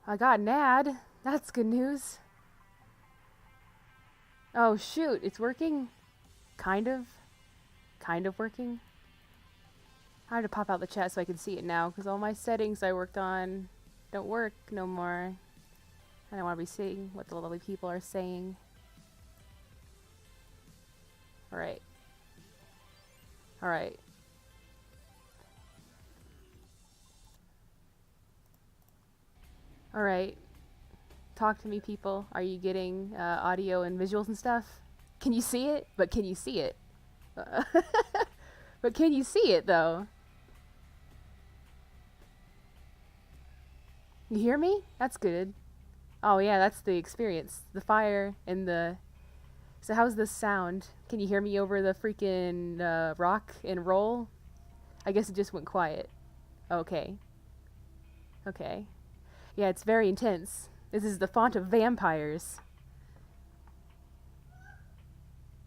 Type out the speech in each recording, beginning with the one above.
I got an ad. That's good news. Oh shoot, it's working? Kind of? Kind of working? I have to pop out the chat so I can see it now, because all my settings I worked on don't work no more. I don't want to be seeing what the lovely people are saying. Alright. Alright. Alright. Talk to me, people. Are you getting audio and visuals and stuff? Can you see it? But can you see it? But can you see it, though? You hear me? That's good. Oh, yeah, that's the experience. The fire and the... So how's this sound? Can you hear me over the freaking rock and roll? I guess it just went quiet. Okay. Okay. Yeah, it's very intense. This is the font of vampires.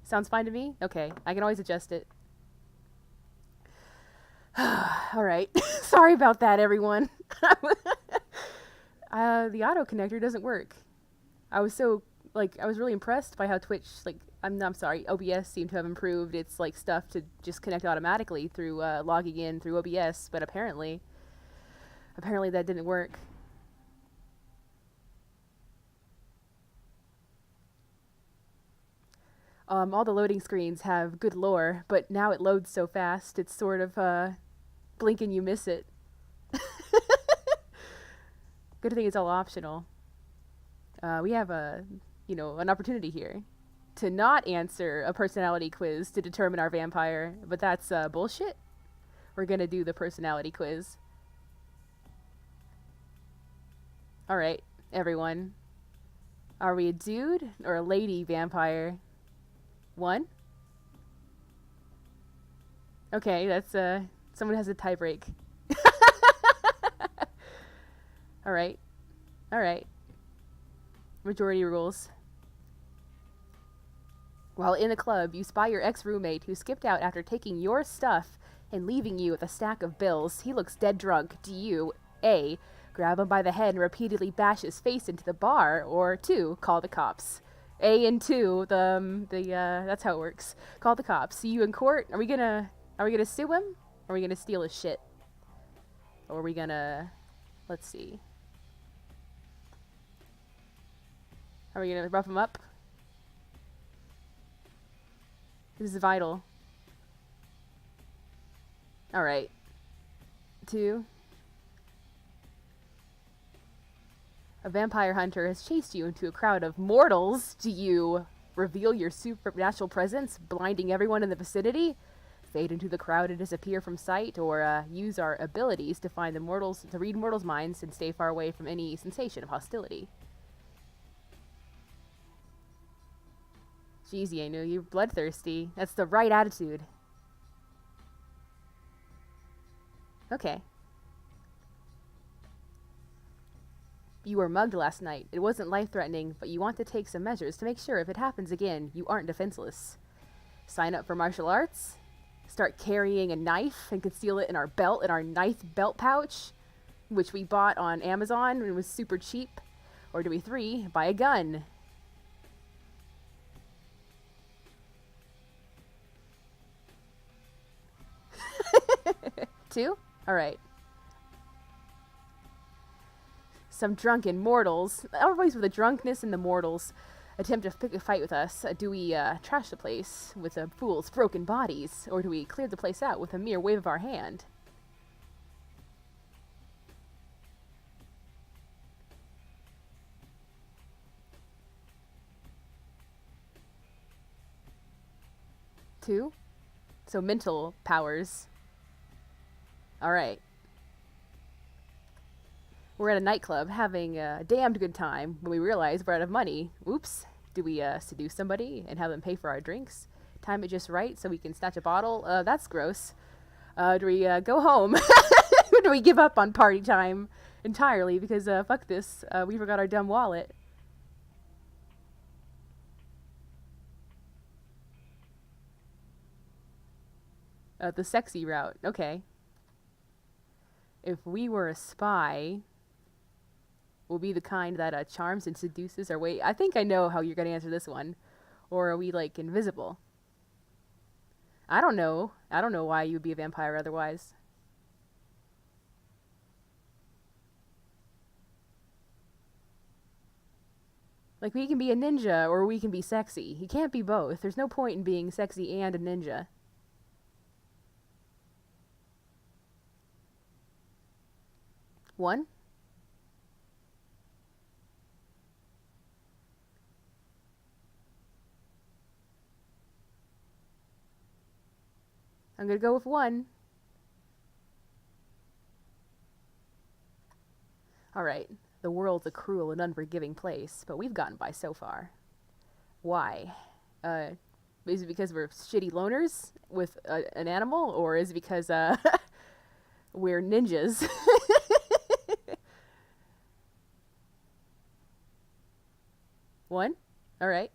Sounds fine to me? Okay, I can always adjust it. Alright. Sorry about that, everyone. The auto connector doesn't work. I was really impressed by how Twitch, I'm sorry, OBS seemed to have improved its, stuff to just connect automatically through, logging in through OBS, but apparently that didn't work. All the loading screens have good lore, but now it loads so fast, it's sort of, blink and you miss it. Good thing it's all optional. We have an opportunity here to not answer a personality quiz to determine our vampire, but that's bullshit. We're gonna do the personality quiz. Alright, everyone. Are we a dude or a lady vampire? One? Okay, that's someone has a tie break. Alright. Alright. Majority rules. While in a club, you spy your ex-roommate who skipped out after taking your stuff and leaving you with a stack of bills. He looks dead drunk. Do you, A, grab him by the head and repeatedly bash his face into the bar, or 2, call the cops? A and 2, that's how it works. Call the cops. See you in court. Are we gonna sue him? Or are we gonna steal his shit? Or are we gonna, let's see. Are we gonna rough him up? This is vital. Alright. 2. A vampire hunter has chased you into a crowd of mortals. Do you reveal your supernatural presence, blinding everyone in the vicinity? Fade into the crowd and disappear from sight? Or use our abilities to find to read mortals' minds and stay far away from any sensation of hostility? Jeezy, I knew you're bloodthirsty. That's the right attitude. Okay. You were mugged last night. It wasn't life-threatening, but you want to take some measures to make sure if it happens again, you aren't defenseless. Sign up for martial arts? Start carrying a knife and conceal it in our knife belt pouch, which we bought on Amazon and it was super cheap? Or do we 3, buy a gun? 2? Alright. Some drunken mortals. Everybody's with the drunkenness and the mortals. Attempt to pick a fight with us. Do we trash the place with a fool's broken bodies? Or do we clear the place out with a mere wave of our hand? Two? So mental powers. Alright. We're at a nightclub having a damned good time when we realize we're out of money. Oops. Do we seduce somebody and have them pay for our drinks? Time it just right so we can snatch a bottle? That's gross. Do we go home? Do we give up on party time entirely because fuck this, we forgot our dumb wallet? The sexy route. Okay. If we were a spy, we'll be the kind that charms and seduces our way. I think I know how you're going to answer this one. Or are we, like, invisible? I don't know. I don't know why you would be a vampire otherwise. Like, we can be a ninja, or we can be sexy. You can't be both. There's no point in being sexy and a ninja. One? I'm gonna go with one. Alright. The world's a cruel and unforgiving place, but we've gotten by so far. Why? Is it because we're shitty loners with an animal, or is it because we're ninjas? One? Alright.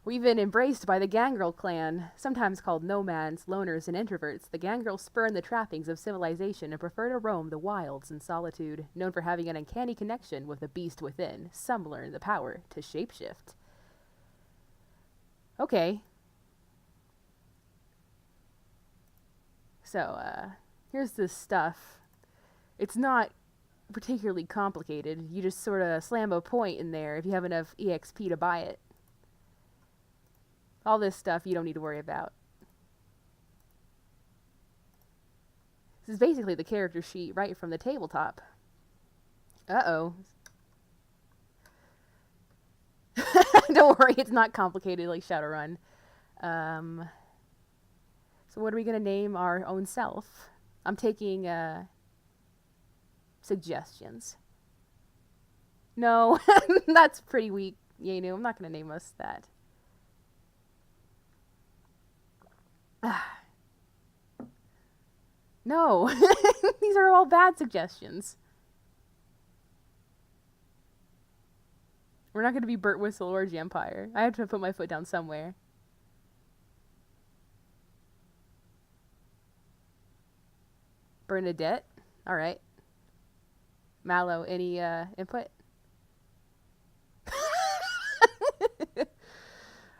We've been embraced by the Gangrel clan, sometimes called nomads, loners, and introverts. The Gangrel spurn the trappings of civilization and prefer to roam the wilds in solitude. Known for having an uncanny connection with the beast within, some learn the power to shapeshift. Okay. So, here's this stuff. It's not particularly complicated. You just sort of slam a point in there if you have enough EXP to buy it. All this stuff you don't need to worry about. This is basically the character sheet right from the tabletop. Uh-oh. Don't worry, it's not complicated like Shadowrun. So what are we going to name our own self? I'm taking suggestions. No, that's pretty weak, Yenu. I'm not going to name us that. No, these are all bad suggestions. We're not going to be Burt Whistle or Jampire. I have to put my foot down somewhere. Bernadette? Alright. Mallow, any input?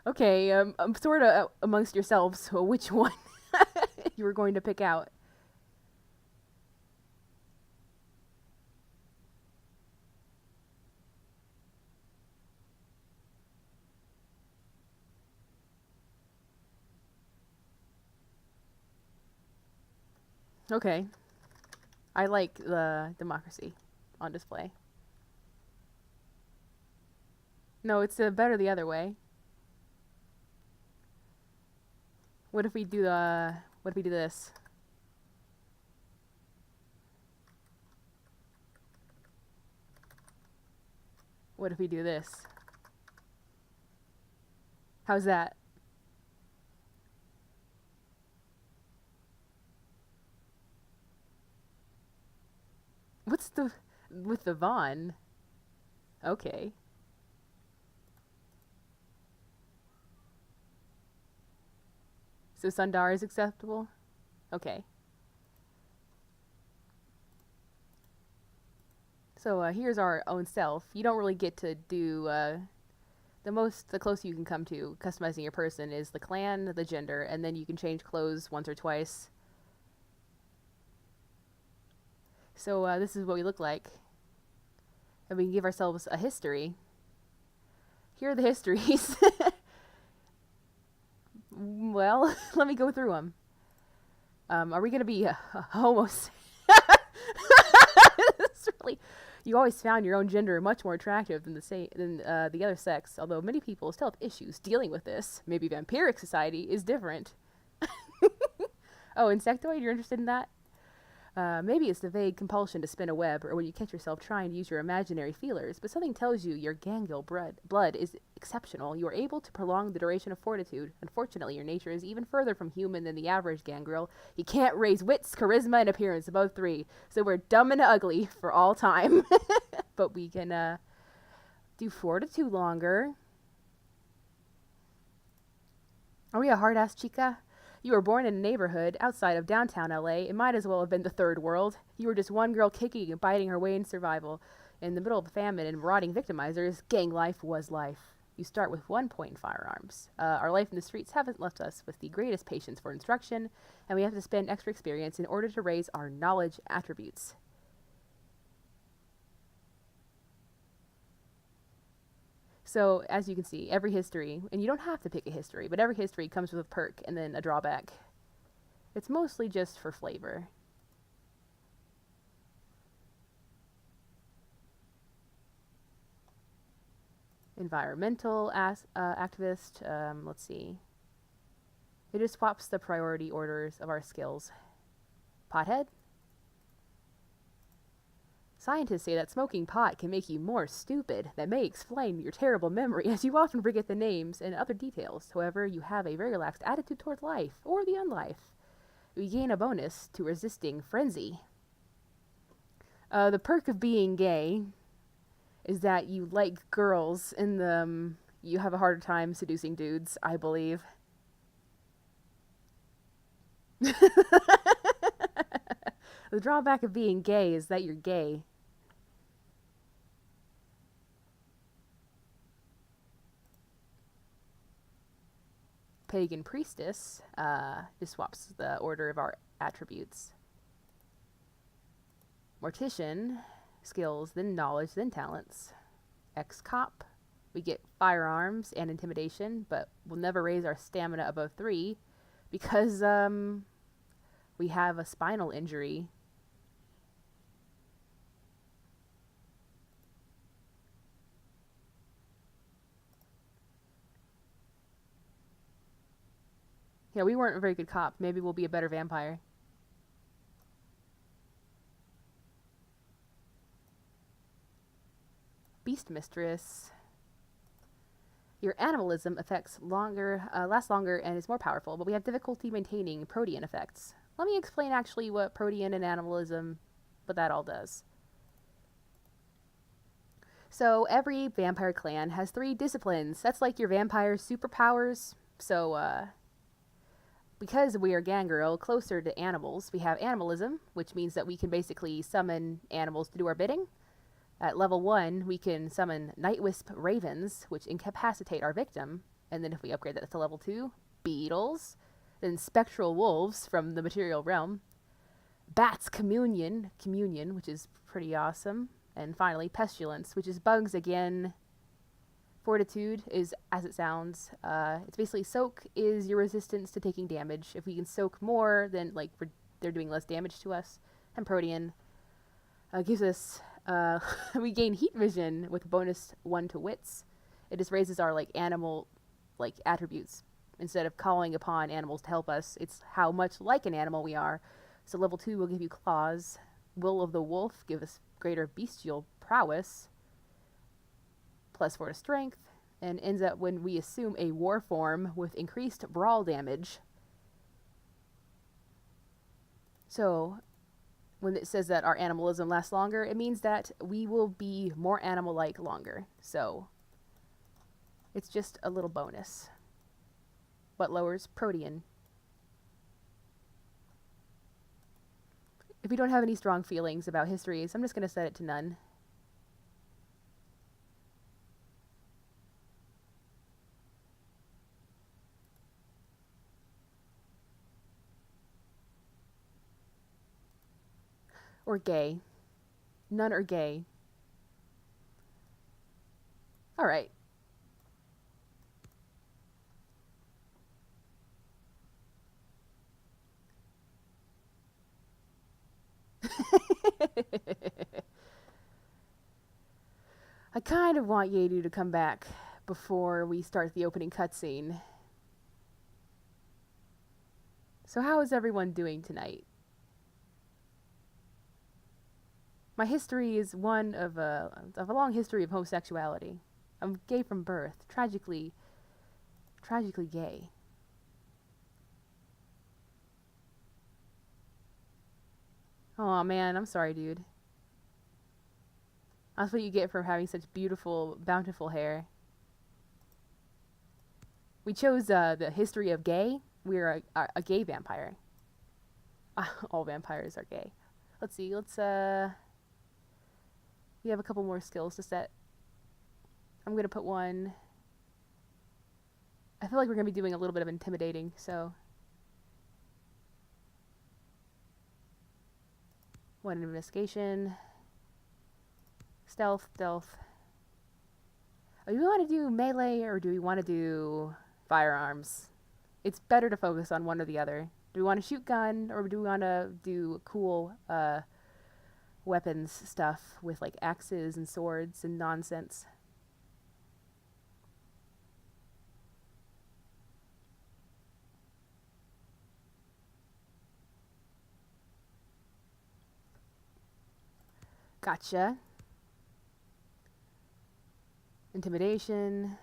Okay, I'm sort of amongst yourselves, so which one you were going to pick out? Okay. I like the democracy on display. No, it's better the other way. What if we do this? What if we do this? How's that? What's with the Vaughn? Okay. So Sundar is acceptable? Okay. So here's our own self. You don't really get to do the closest you can come to customizing your person is the clan, the gender, and then you can change clothes once or twice. So this is what we look like. And we can give ourselves a history. Here are the histories. Well, let me go through them. Are we going to be homos? Really, you always found your own gender much more attractive than the other sex, although many people still have issues dealing with this. Maybe vampiric society is different. Oh, insectoid, you're interested in that? Maybe it's the vague compulsion to spin a web, or when you catch yourself trying to use your imaginary feelers, but something tells you your Gangrel blood is exceptional. You are able to prolong the duration of fortitude. Unfortunately, your nature is even further from human than the average Gangrel. You can't raise wits, charisma, and appearance above 3, so we're dumb and ugly for all time. But we can do fortitude longer. Are we a hard-ass chica? You were born in a neighborhood outside of downtown LA. It might as well have been the third world. You were just one girl kicking and biting her way in survival. In the middle of famine and marauding victimizers, gang life was life. You start with 1 point in firearms. Our life in the streets haven't left us with the greatest patience for instruction, and we have to spend extra experience in order to raise our knowledge attributes. So, as you can see, every history, and you don't have to pick a history, but every history comes with a perk and then a drawback. It's mostly just for flavor. Environmental activist, let's see. It just swaps the priority orders of our skills. Pothead? Scientists say that smoking pot can make you more stupid. That may explain your terrible memory, as you often forget the names and other details. However, you have a very relaxed attitude toward life, or the unlife. We gain a bonus to resisting frenzy. The perk of being gay is that you like girls, and you have a harder time seducing dudes, I believe. The drawback of being gay is that you're gay. Pagan priestess just swaps the order of our attributes. Mortician, skills, then knowledge, then talents. Ex-cop, we get firearms and intimidation, but we'll never raise our stamina above 3 because we have a spinal injury. Yeah, we weren't a very good cop. Maybe we'll be a better vampire. Beast Mistress. Your animalism effects lasts longer and is more powerful, but we have difficulty maintaining protean effects. Let me explain actually what protean and animalism, what that all does. So every vampire clan has 3 disciplines. That's like your vampire superpowers. So, because we are gangrel closer to animals, we have animalism, which means that we can basically summon animals to do our bidding. At level 1, we can summon Nightwisp ravens, which incapacitate our victim. And then if we upgrade that to level 2, beetles. Then spectral wolves from the material realm. Bats communion, which is pretty awesome. And finally, pestilence, which is bugs again. Fortitude is as it sounds. It's basically soak is your resistance to taking damage. If we can soak more, then they're doing less damage to us. And protean gives us we gain heat vision with bonus 1 to wits. It just raises our animal attributes. Instead of calling upon animals to help us, it's how much like an animal we are. So level 2 will give you claws. Will of the wolf give us greater bestial prowess. +4 to strength, and ends up when we assume a war form with increased brawl damage. So, when it says that our animalism lasts longer, it means that we will be more animal-like longer. So, it's just a little bonus. But lowers protean. If we don't have any strong feelings about histories, I'm just going to set it to none. Or gay. None are gay. Alright. I kind of want Yedu to come back before we start the opening cutscene. So how is everyone doing tonight? My history is one of a long history of homosexuality. I'm gay from birth, tragically gay. Oh man, I'm sorry, dude. That's what you get for having such beautiful, bountiful hair. We chose the history of gay, we're a gay vampire. All vampires are gay. Let's see. We have a couple more skills to set. I'm going to put one. I feel like we're going to be doing a little bit of intimidating, so. One investigation. Stealth. Do we want to do melee or do we want to do firearms? It's better to focus on one or the other. Do we want to shoot gun or do we want to do cool weapons stuff with like axes and swords and nonsense? Gotcha. Intimidation.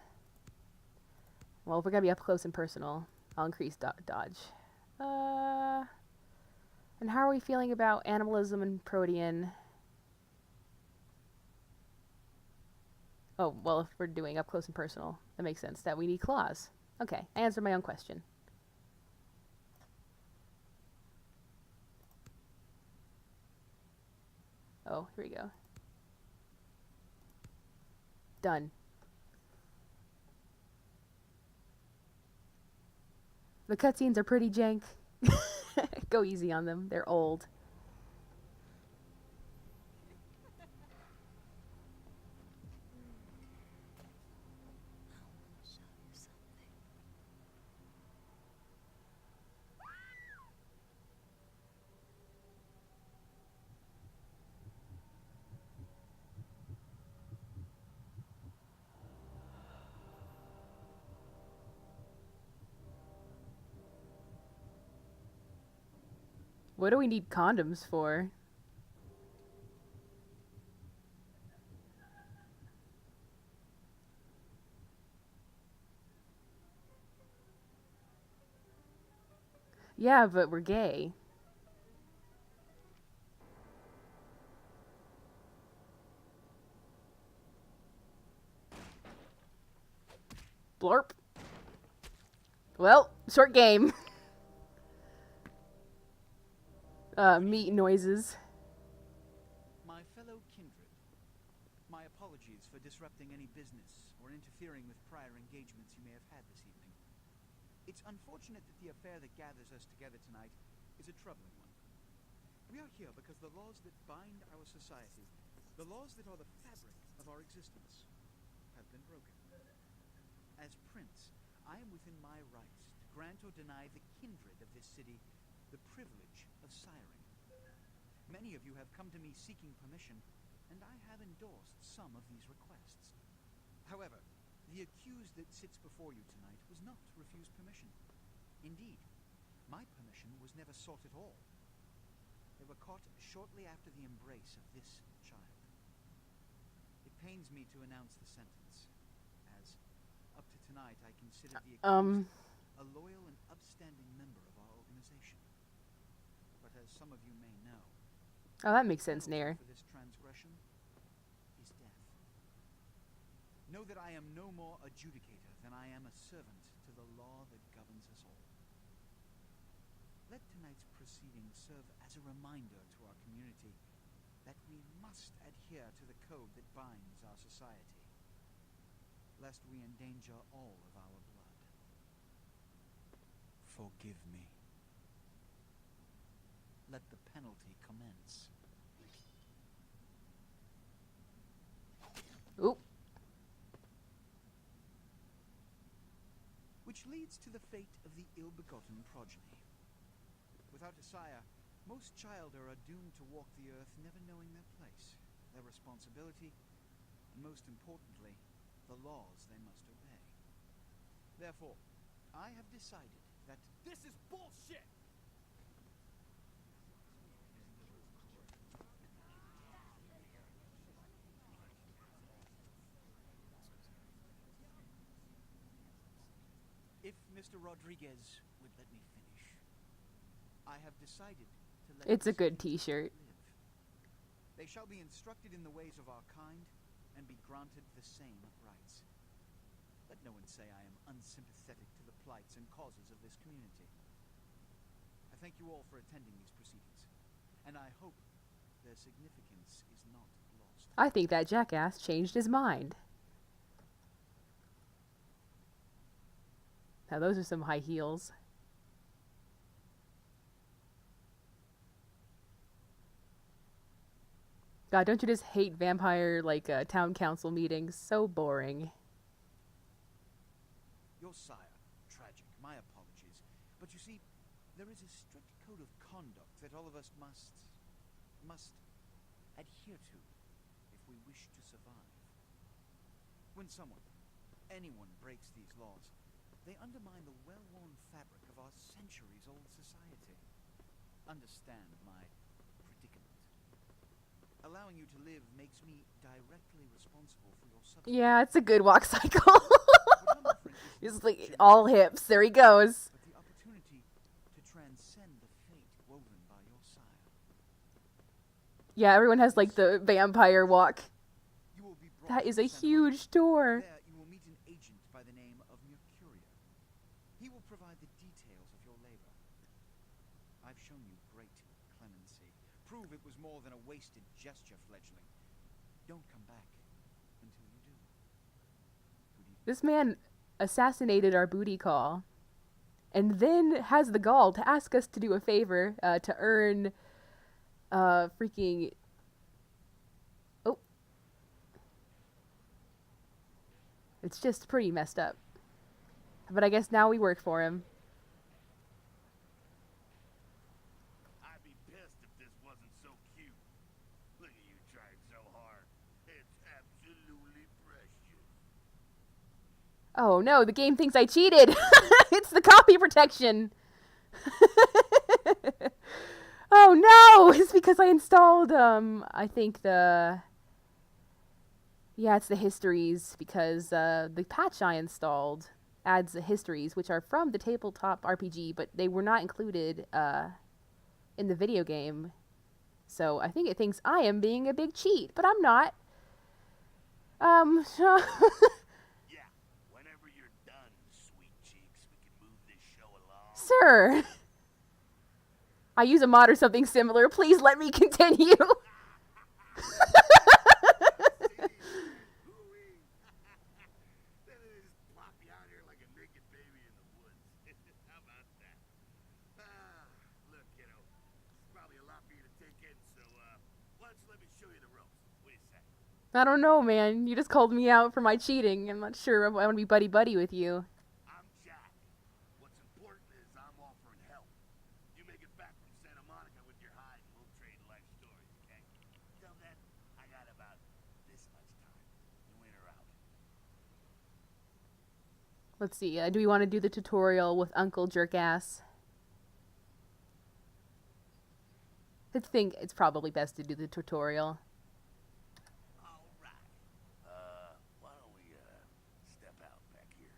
Well, if we're going to be up close and personal, I'll increase dodge. And how are we feeling about animalism and protean? Oh, well, if we're doing up close and personal, that makes sense. That we need claws. Okay, I answered my own question. Oh, here we go. Done. The cutscenes are pretty jank. Go easy on them. They're old. What do we need condoms for? Yeah, but we're gay. Blorp. Well, short game. Meat noises. My fellow kindred, my apologies for disrupting any business or interfering with prior engagements you may have had this evening. It's unfortunate that the affair that gathers us together tonight is a troubling one. We are here because the laws that bind our society, the laws that are the fabric of our existence, have been broken. As prince, I am within my rights to grant or deny the kindred of this city the privilege of siring. Many of you have come to me seeking permission, and I have endorsed some of these requests. However, the accused that sits before you tonight was not refused permission. Indeed, my permission was never sought at all. They were caught shortly after the embrace of this child. It pains me to announce the sentence, as up to tonight I consider the accused a loyal and upstanding member of our organization. But as some of you may know, oh, that makes sense, Nair. for this transgression is death. Know that I am no more adjudicator than I am a servant to the law that governs us all. Let tonight's proceedings serve as a reminder to our community that we must adhere to the code that binds our society, lest we endanger all of our blood. Forgive me. Let the penalty commence. Oop. Which leads to the fate of the ill-begotten progeny. Without a sire, most children are doomed to walk the earth never knowing their place, their responsibility, and most importantly, the laws they must obey. Therefore, I have decided that this is bullshit! If Mr. Rodriguez would let me finish, I have decided to let It's a this good people t-shirt. live. They shall be instructed in the ways of our kind and be granted the same rights. Let no one say I am unsympathetic to the plights and causes of this community. I thank you all for attending these proceedings, and I hope their significance is not lost. I think that jackass changed his mind. Now those are some high heels. God, don't you just hate vampire, like, town council meetings? So boring. Your sire, tragic, my apologies. But you see, there is a strict code of conduct that all of us must adhere to if we wish to survive. When anyone breaks these laws, they undermine the well-worn fabric of our centuries-old society. Understand my predicament. Allowing you to live makes me directly responsible for your substance. Yeah, it's a good walk cycle. He's like, all hips. There he goes. But the opportunity to transcend the fate woven by your sire. Yeah, everyone has, like, the vampire walk. You will be brought That to is a Santa huge Monica. door. There you will meet an agent by the name of Mercurio. He will provide the details of your labor. I've shown you great clemency. Prove it was more than a wasted gesture, fledgling. Don't come back until you do. Good evening. This man assassinated our booty call. And then has the gall to ask us to do a favor, to earn, freaking... Oh. It's just pretty messed up. But I guess now we work for him. I'd be pissed if this wasn't so cute. Look at you trying so hard. It's absolutely precious. Oh no, the game thinks I cheated! It's the copy protection! Oh no! It's because I installed, I think yeah, it's the histories, because the patch I installed adds the histories, which are from the tabletop RPG, but they were not included in the video game. So I think it thinks I am being a big cheat, but I'm not. Yeah, whenever you're done, sweet cheeks, we can move this show along. Sir! I use a mod or something similar. Please let me continue. Then they just plop you out here like a naked baby in the woods. How about that? Look, kiddo, it's probably a lot for you to take in, so why don't you let me show you the ropes? What do you say? I don't know, man. You just called me out for my cheating. I'm not sure I want to be buddy-buddy with you. I'm Jack. What's important is I'm offering help. You make it back from Santa Monica with your hide, and we'll trade life stories, okay? Till then, I got about this much time. You in or out? Let's see. Do we want to do the tutorial with Uncle Jerkass? I think it's probably best to do the tutorial. All right. Why don't we step out back here?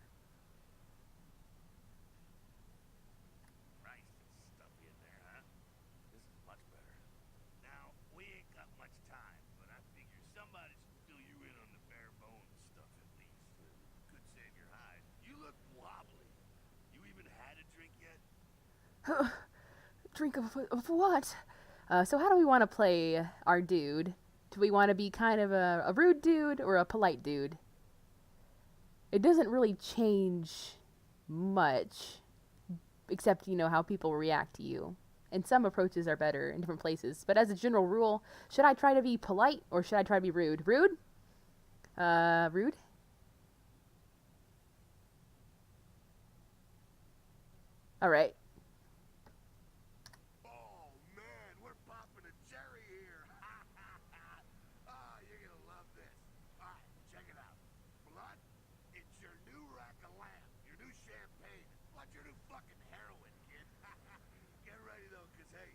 Christ, it's stuffy in there, huh? This is much better. Now, we ain't got much time, but I figure somebody should fill you in on the bare bones stuff at least. Could save your hide. You look wobbly. You even had a drink yet? Drink of what? So how do we want to play our dude? Do we want to be kind of a rude dude or a polite dude? It doesn't really change much, except, you know, how people react to you. And some approaches are better in different places. But as a general rule, should I try to be polite or should I try to be rude? Rude? Rude? Alright. Oh, man, we're popping a cherry here. You're gonna love this. All right, check it out. Blood, it's your new rack of lamb, your new champagne, like your new fucking heroin, kid. Get ready, though, because, hey,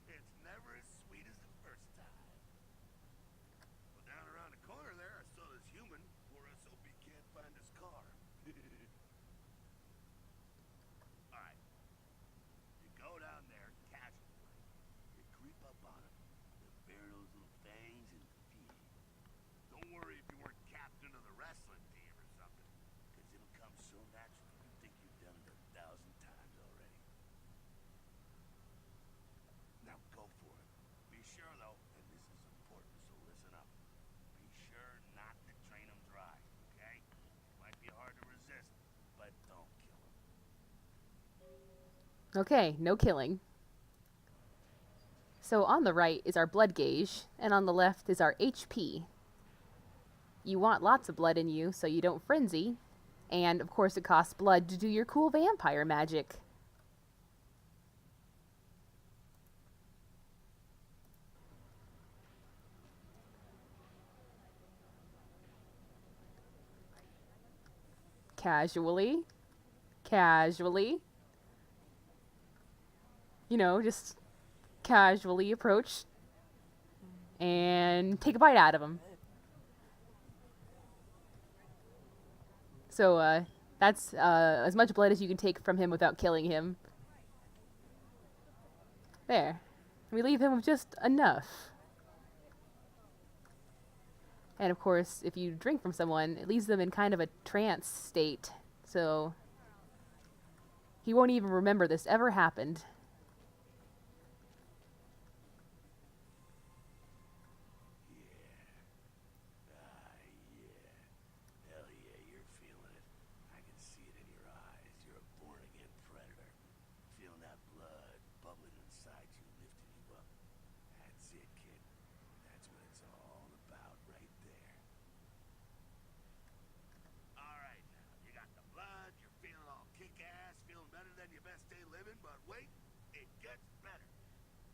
it's never as sweet as the first time. Well, down around the corner there, I saw this human. Poor SOB can't find his car. All right, sure, though, and this is important, so listen up. Be sure not to drain them dry, okay? Might be hard to resist, but don't kill them. Okay, no killing. So on the right is our blood gauge, and on the left is our HP. You want lots of blood in you so you don't frenzy, and of course it costs blood to do your cool vampire magic. Casually. Casually. You know, just casually approach and take a bite out of him. So, that's as much blood as you can take from him without killing him. There. We leave him with just enough. And of course, if you drink from someone, it leaves them in kind of a trance state. So he won't even remember this ever happened. Hell yeah, you're feeling it. I can see it in your eyes. You're a born-again predator. Feeling that blood bubbling inside you, lifting you up. That's it, kid. That's what it's all about right there. Alright, now, you got the blood, you're feeling all kick-ass, feeling better than your best day living, but wait, it gets better.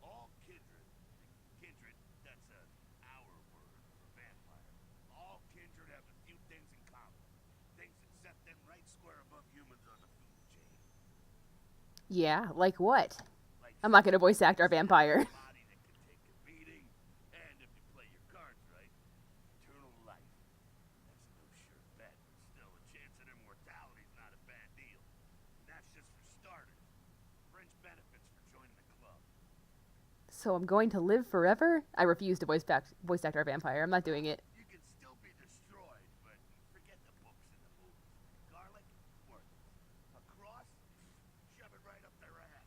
All kindred, that's our word for vampire. All kindred have a few things in common. Things that set them right square above humans on the food chain. Yeah, like what? Like I'm not going to voice act our vampire. body that can take a beating, and if you play your cards right, eternal life. That's no sure bet, but still a chance at immortality's not a bad deal. And that's just for starters. Fringe benefits for joining the club. So I'm going to live forever? I refuse to voice act our vampire. I'm not doing it. You can still be destroyed, but forget the books and the movies. Garlic, worthless. A cross, shove it right up their ass.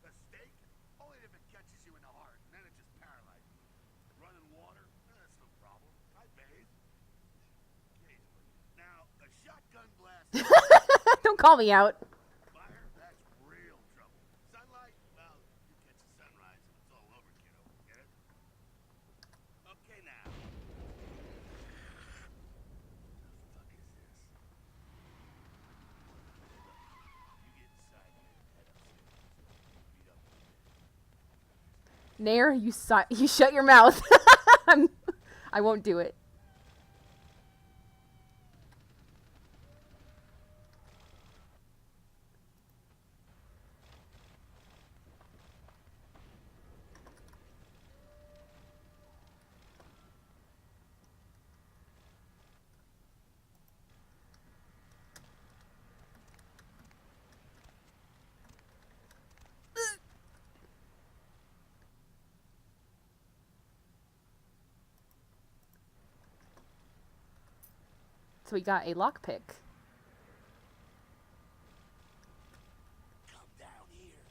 A steak, only if it catches you in the heart, and then it just paralyzes you. Running water, that's no problem. I bathe. Occasionally. Now, a shotgun blast Don't call me out. fire, that's real trouble. Sunlight, well, you catch the sunrise and it's all over, kiddo. Get it? Okay, now. What the fuck is this? You get inside here and head upstairs. Meet up with me. Nair, you shut your mouth. I won't do it. So we got a lockpick. Come down here.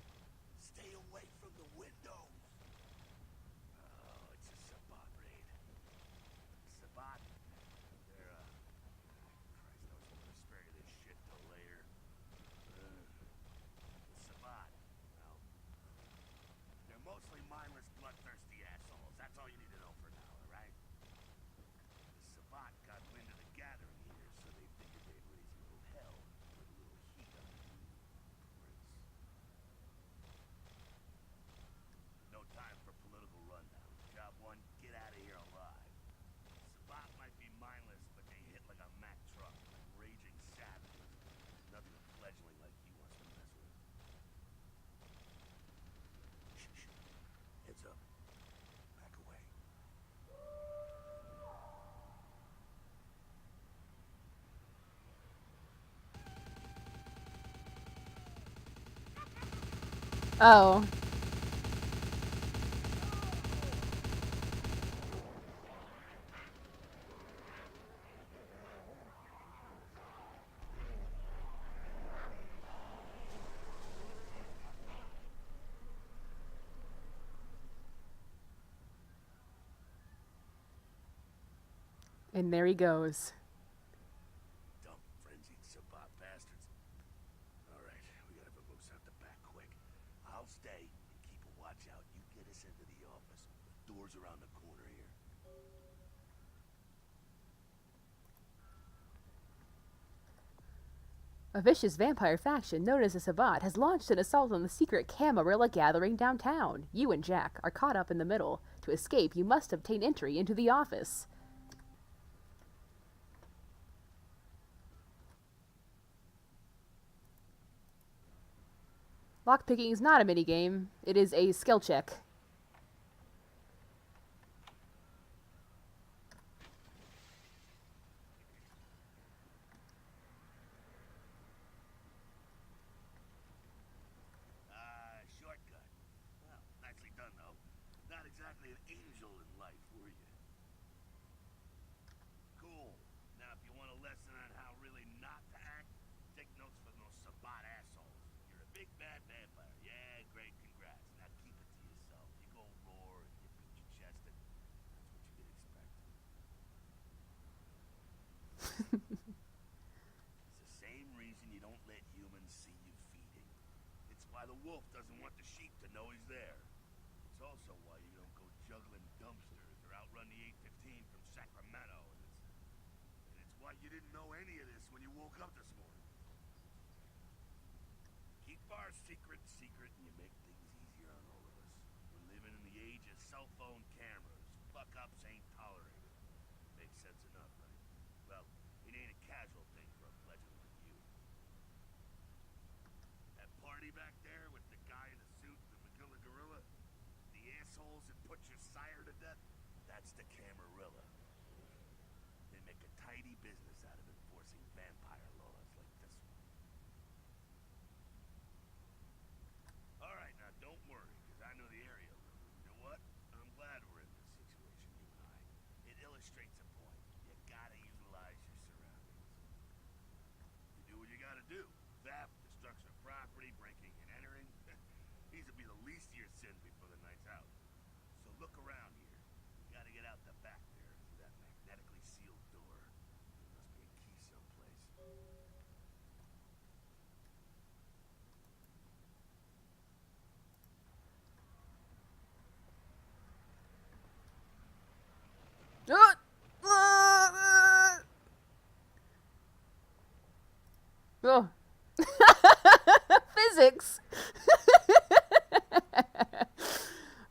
Stay away from the windows. Oh, it's a Sabat raid. Sabat? They're, Christ knows I'm gonna spare you this shit till later. Sabat. Well, they're mostly mindless, bloodthirsty assholes. That's all you need to know for now, alright? The Sabat got wind of the gathering here, so they figured they'd raise a little hell, put a little heat on the new prince. No time for political rundown. Job one, get out of here alive. Sabat might be mindless, but they hit like a Mack truck, like raging savages. Nothing a fledgling like he wants to mess with. Shh. Heads up. Back away. Oh. And there he goes. Dumb frenzied Sabat bastards. Alright, we gotta vamoose out the back quick. I'll stay and keep a watch out. You get us into the office. The door's around the corner here. A vicious vampire faction known as the Sabat has launched an assault on the secret Camarilla gathering downtown. You and Jack are caught up in the middle. To escape, you must obtain entry into the office. Lockpicking is not a minigame. It is a skill check. Shortcut. Well, nicely done, though. Not exactly an angel in life, were you? Cool. Now, if you want a lesson on how really not to act, take notes from those Sabat assholes. You're a big bad vampire. Yeah, great, congrats. Now keep it to yourself. You go roar and you beat your chest, and that's what you can expect. It's the same reason you don't let humans see you feeding. It's why the wolf doesn't want the sheep to know he's there. It's also why you don't go juggling dumpsters or outrun the 815 from Sacramento. And it's why you didn't know any of this when you woke up this morning. Keep our secret secret and you make things easier on all of us. We're living in the age of cell phone cameras. Fuck-ups ain't tolerated. Makes sense enough, right? Well, it ain't a casual thing for a legend like you. That party back there with the guy in the suit and the Magilla Gorilla? The assholes that put your sire to death? That's the Camarilla. They make a tidy business out of enforcing vampire laws like this one. Alright, now don't worry, because I know the area. You know what? I'm glad we're in this situation, you and I. It illustrates a point. You gotta utilize your surroundings. You do what you gotta do. Theft, destruction of property, breaking and entering. These will be the least of your sins before the night's out. So look around here. You gotta get out the back there through that magnetically sealed door. There must be a key someplace. Oh. Physics.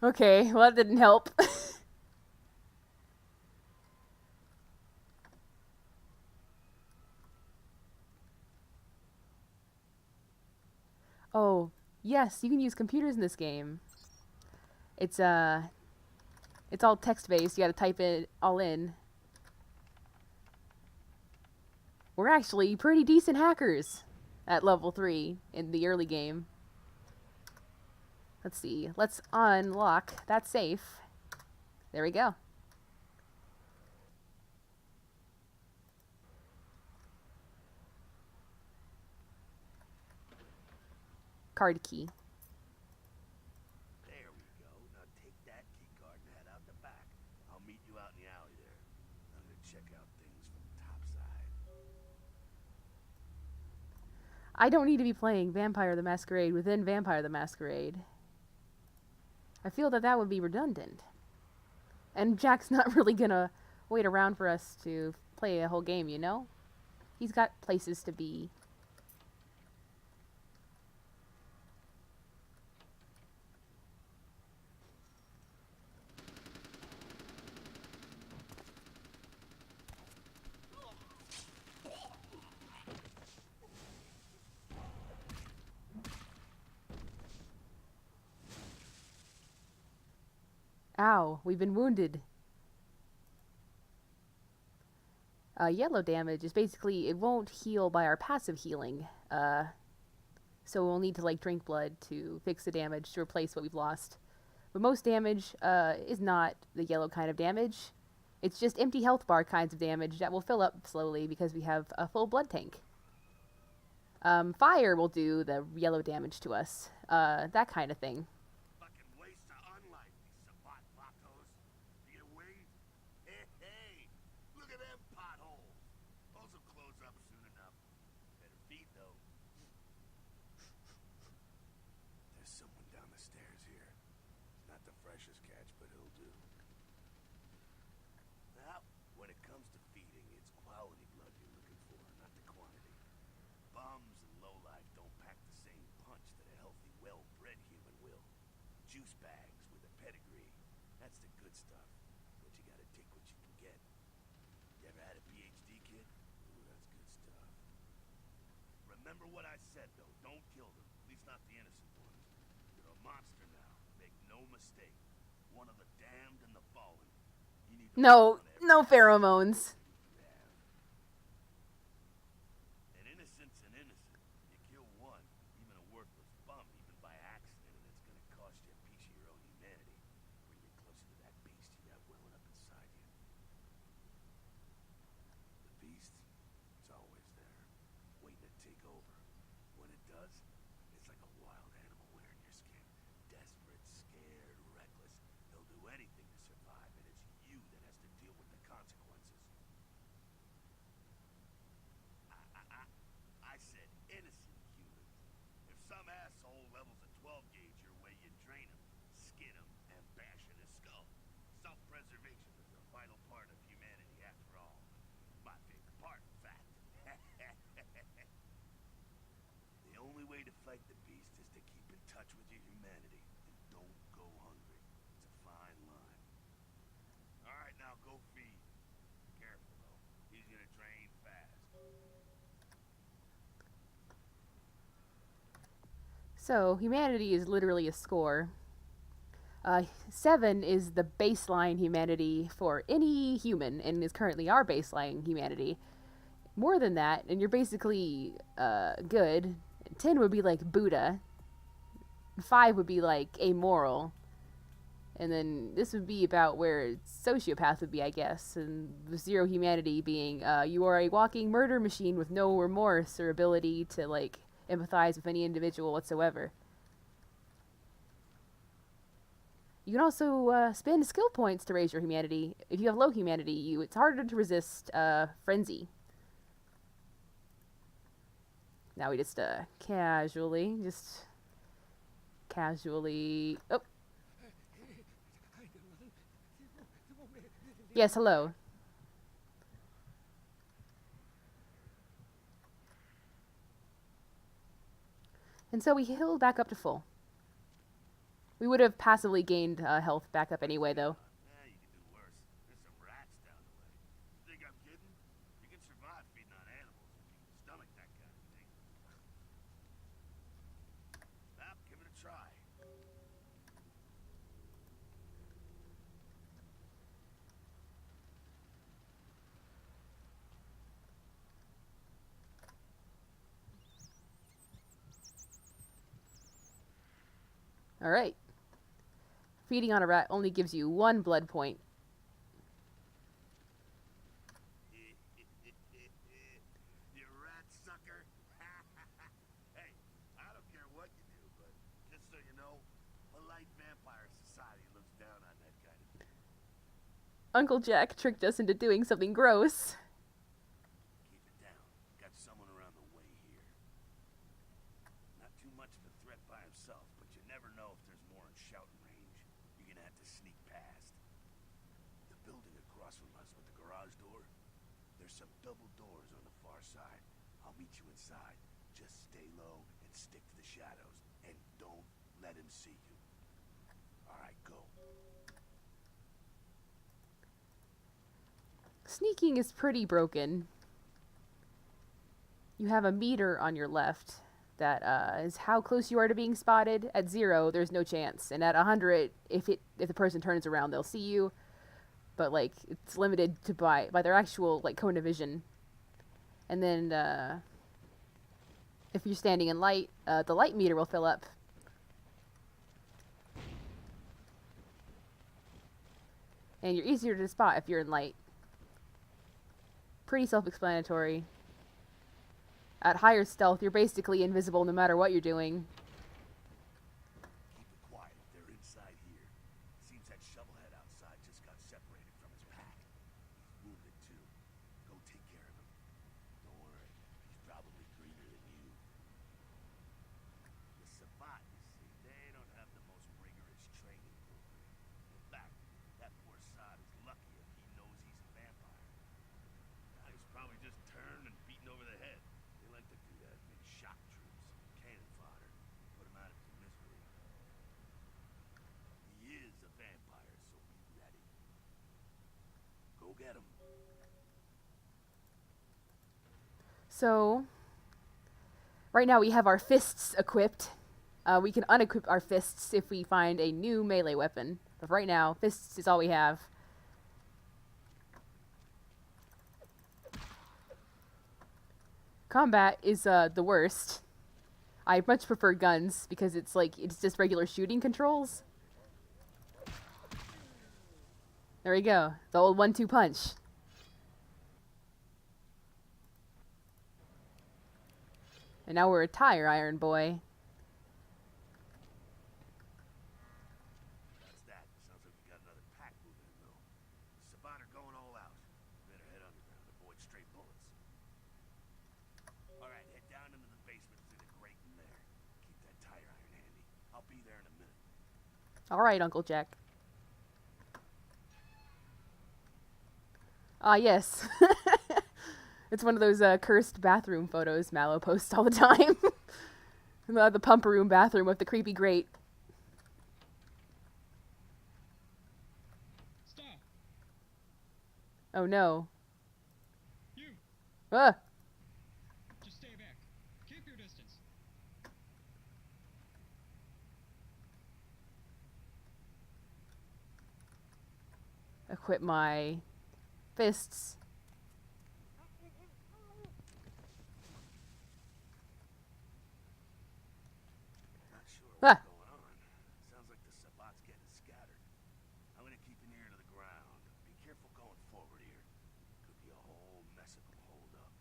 Okay, well that didn't help. Oh, yes, you can use computers in this game. It's all text-based. You gotta type it all in. We're actually pretty decent hackers at level 3 in the early game. Let's see. Let's unlock that safe. There we go. Card key. There we go. Now take that key card and head out the back. I'll meet you out in the alley there. I'm gonna check out things from the top side. I don't need to be playing Vampire the Masquerade within Vampire the Masquerade. I feel that that would be redundant. And Jack's not really gonna wait around for us to play a whole game, you know? He's got places to be. Ow, we've been wounded. Yellow damage is basically, it won't heal by our passive healing. So we'll need to like drink blood to fix the damage to replace what we've lost. But most damage is not the yellow kind of damage. It's just empty health bar kinds of damage that will fill up slowly because we have a full blood tank. Fire will do the yellow damage to us. That kind of thing. Fucking waste of unlife, these Sabat vatos. You get winged? Hey, hey! Look at them freshest catch, but he'll do. Now, when it comes to feeding, it's quality blood you're looking for, not the quantity. Bums and lowlife don't pack the same punch that a healthy, well-bred human will. Juice bags with a pedigree. That's the good stuff. But you gotta take what you can get. You ever had a PhD kid? Ooh, that's good stuff. Remember what I said, though. Don't kill them. At least not the innocent ones. You're a monster now. Make no mistake. One of the damned and the fallen. You need to No, no pheromones. An innocent's an innocent. You kill one, even a worthless bum, even by accident, and it's gonna cost you a piece of your own humanity. Bring you closer to that beast you got welling up inside you. The beast, it's always there, waiting to take over. When it does, it's like a wild animal wearing your skin. Desperate, scared, reckless. They'll do anything to survive, and it's you that has to deal with the consequences. I said innocent humans. If some asshole levels a 12 gauge your way, you drain him, skin him, and bash in his skull. Self-preservation is a vital part of humanity after all. My favorite part, in fact. The only way to fight the beast is to keep in touch with your humanity and don't go hungry. It's a fine line. Alright, now go feed. Careful, though. He's gonna drain fast. So, humanity is literally a score. 7 is the baseline humanity for any human, and is currently our baseline humanity. More than that, and you're basically good. 10 would be like Buddha. 5 would be like amoral. And then this would be about where sociopath would be, I guess. And 0 humanity being you are a walking murder machine with no remorse or ability to like empathize with any individual whatsoever. You can also spend skill points to raise your humanity. If you have low humanity, it's harder to resist frenzy. Now we just casually. Oh. Yes, hello. And so we healed back up to full. We would have passively gained health back up anyway, though. Yeah, you can do worse. There's some rats down the way. You think I'm kidding? You can survive feeding on animals if you can stomach that kind of thing. Well, give it a try. Alright. Feeding on a rat only gives you 1 blood point. You rat sucker. Hey, I don't care what you do, but just so you know, polite vampire society looks down on that kind of thing. Uncle Jack tricked us into doing something gross. Keep it down. Got someone around the way here. Not too much of a threat by himself, but you never know if there's more in shouting range. You're gonna have to sneak past. The building across from us with the garage door, there's some double doors on the far side. I'll meet you inside. Just stay low and stick to the shadows, and don't let him see you. Alright, go. Sneaking is pretty broken. You have a meter on your left that is how close you are to being spotted. At 0, there's no chance, and at 100, if the person turns around, they'll see you. But like it's limited to by their actual like cone of vision. And then if you're standing in light, the light meter will fill up. And you're easier to spot if you're in light. Pretty self-explanatory. At higher stealth, you're basically invisible no matter what you're doing. Keep it quiet. They're inside here. Seems that shovelhead outside just got separated from his pack. He's wounded too. Go take care of him. Don't worry. He's probably greener than you. The Savant, you see, they don't have the most rigorous training program. get him. So, right now we have our fists equipped. We can unequip our fists if we find a new melee weapon. But right now, fists is all we have. Combat is the worst. I much prefer guns because it's just regular shooting controls. There we go. The old 1-2 punch. And now we're a tire iron boy. That's that. Sounds like we got another pack moving in, though. Sabat are going all out. Better head underground, avoid stray bullets. All right, head down into the basement through the grate in there. Keep that tire iron handy. I'll be there in a minute. All right, Uncle Jack. Ah, yes. It's one of those cursed bathroom photos Mallow posts all the time. The pumper room bathroom with the creepy grate. Stop! Oh no. You! Ah! Just stay back. Keep your distance. Equip my fists. Not sure what's going on. Sounds like the Sabat's getting scattered. I'm gonna keep an ear to the ground. Be careful going forward here. Could be a whole mess of them holed up.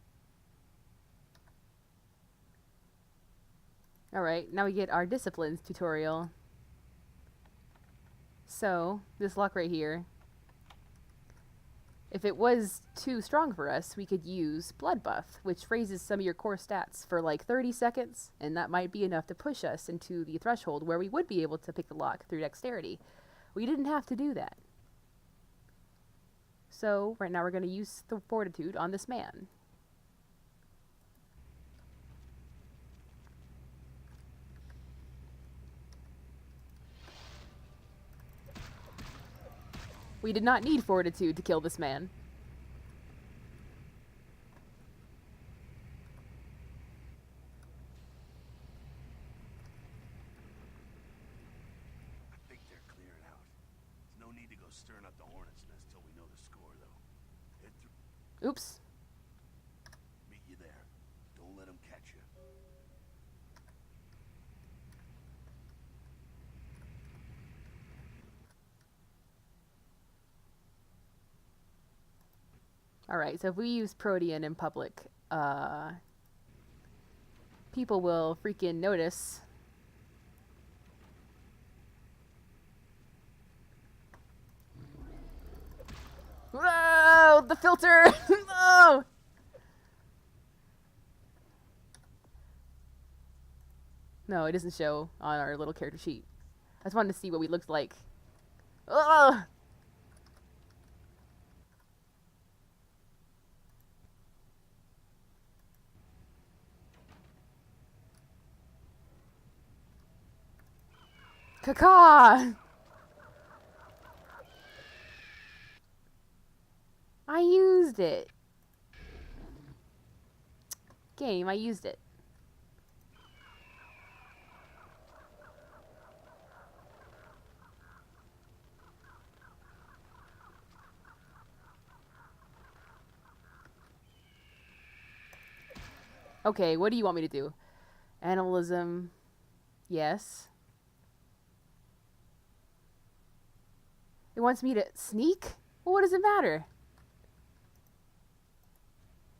Alright, now we get our disciplines tutorial. So, this lock right here. If it was too strong for us, we could use Blood Buff, which raises some of your core stats for like 30 seconds, and that might be enough to push us into the threshold where we would be able to pick the lock through dexterity. We didn't have to do that. So, right now we're going to use the Fortitude on this man. We did not need Fortitude to kill this man. I think they're clearing out. There's no need to go stirring up the hornet's nest till we know the score, though. Head through. Oops. Meet you there. Don't let them catch you. Alright, so if we use Protean in public, people will freaking notice. Whoa! The filter! No! No, it doesn't show on our little character sheet. I just wanted to see what we looked like. Ugh! Caca! I used it. Game, I used it. Okay, what do you want me to do? Animalism. Yes. It wants me to sneak? Well, what does it matter?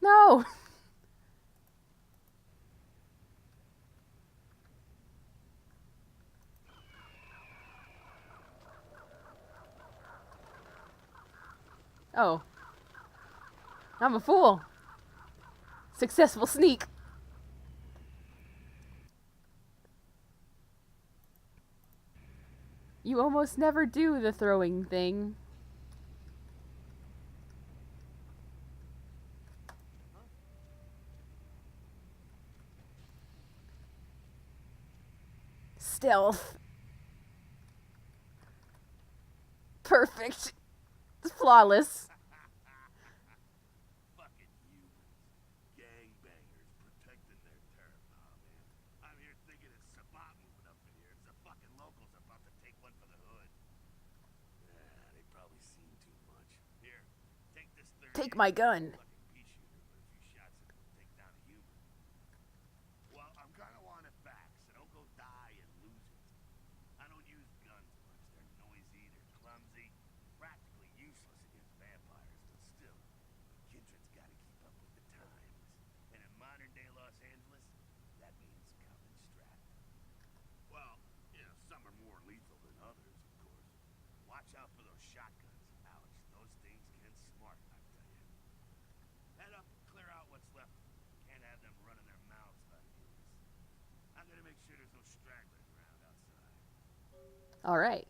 No! Oh. I'm a fool. Successful sneak. You almost never do the throwing thing. Stealth. Perfect. It's flawless. Take my gun. Fucking pea shooter, but a few shots and it'll take down a human. Well, I'm gonna want it back, so don't go die and lose it. I don't use guns much. They're noisy, they're clumsy, practically useless against vampires, but still, Kindred's gotta keep up with the times. And in modern-day Los Angeles, that means coming strapped. Well, yeah, some are more lethal than others, of course. Watch out for those shotguns, Alex. Those things can smart, I tell you. Head up and clear out what's left. Can't have them running their mouths about humans. I'm gonna make sure there's no stragglers around outside. All right.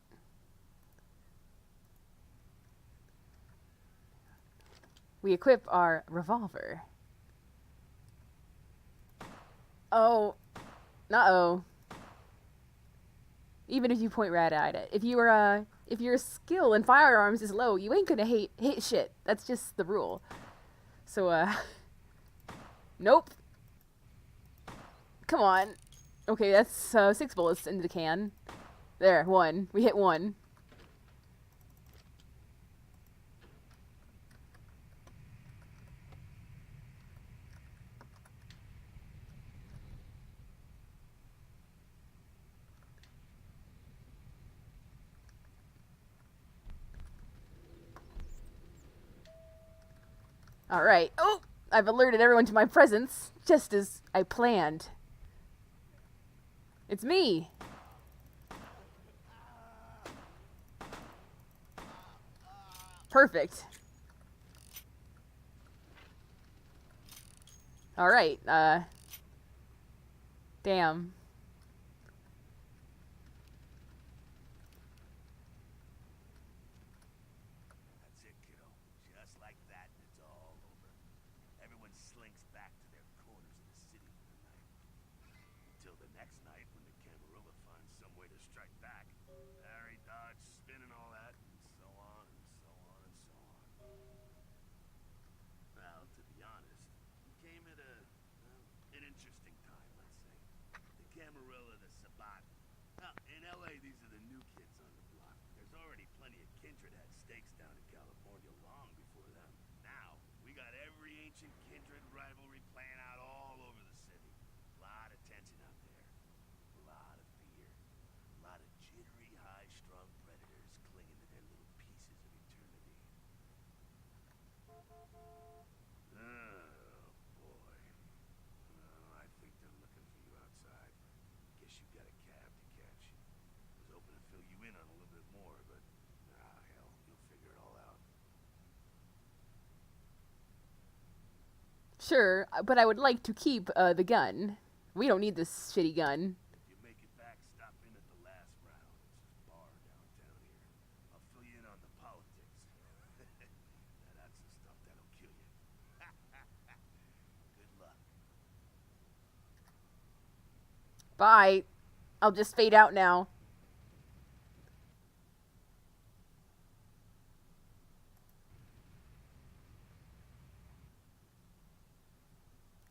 We equip our revolver. Oh. Uh-oh. Even if you point right at it. If your skill in firearms is low, you ain't gonna hit shit. That's just the rule. So, nope. Come on. Okay, that's 6 bullets into the can. There, 1. We hit 1. Alright. Oh! I've alerted everyone to my presence, just as I planned. It's me! Perfect. Alright, damn. That's it, kiddo. Just like that, and it's all over. Everyone slinks back to their corners in the city for the night. Until the next night, when the Camarilla finds some way to strike back. Parry, dodge, spin, and all that, and so on, and so on, and so on. Well, to be honest, we came at an interesting time, let's say. The Camarilla, the Sabat. Now, in LA, these are the new kids on the block. There's already plenty of Kindred had stakes down in California long before them. Now, we got every ancient Kindred rivalry playing out all over the city. A lot of tension out there. A lot of fear. A lot of jittery, high-strung predators clinging to their little pieces of eternity. Oh, boy. I think they're looking for you outside. Guess you got a cab to catch. Was hoping to fill you in on a little bit more, but hell, you'll figure it all out. Sure, but I would like to keep the gun. We don't need this shitty gun. If you make it back, stop in at the last round. It's this bar downtown here. I'll fill you in on the politics. Now, that's the stuff that'll kill you. Good luck. Bye. I'll just fade out now.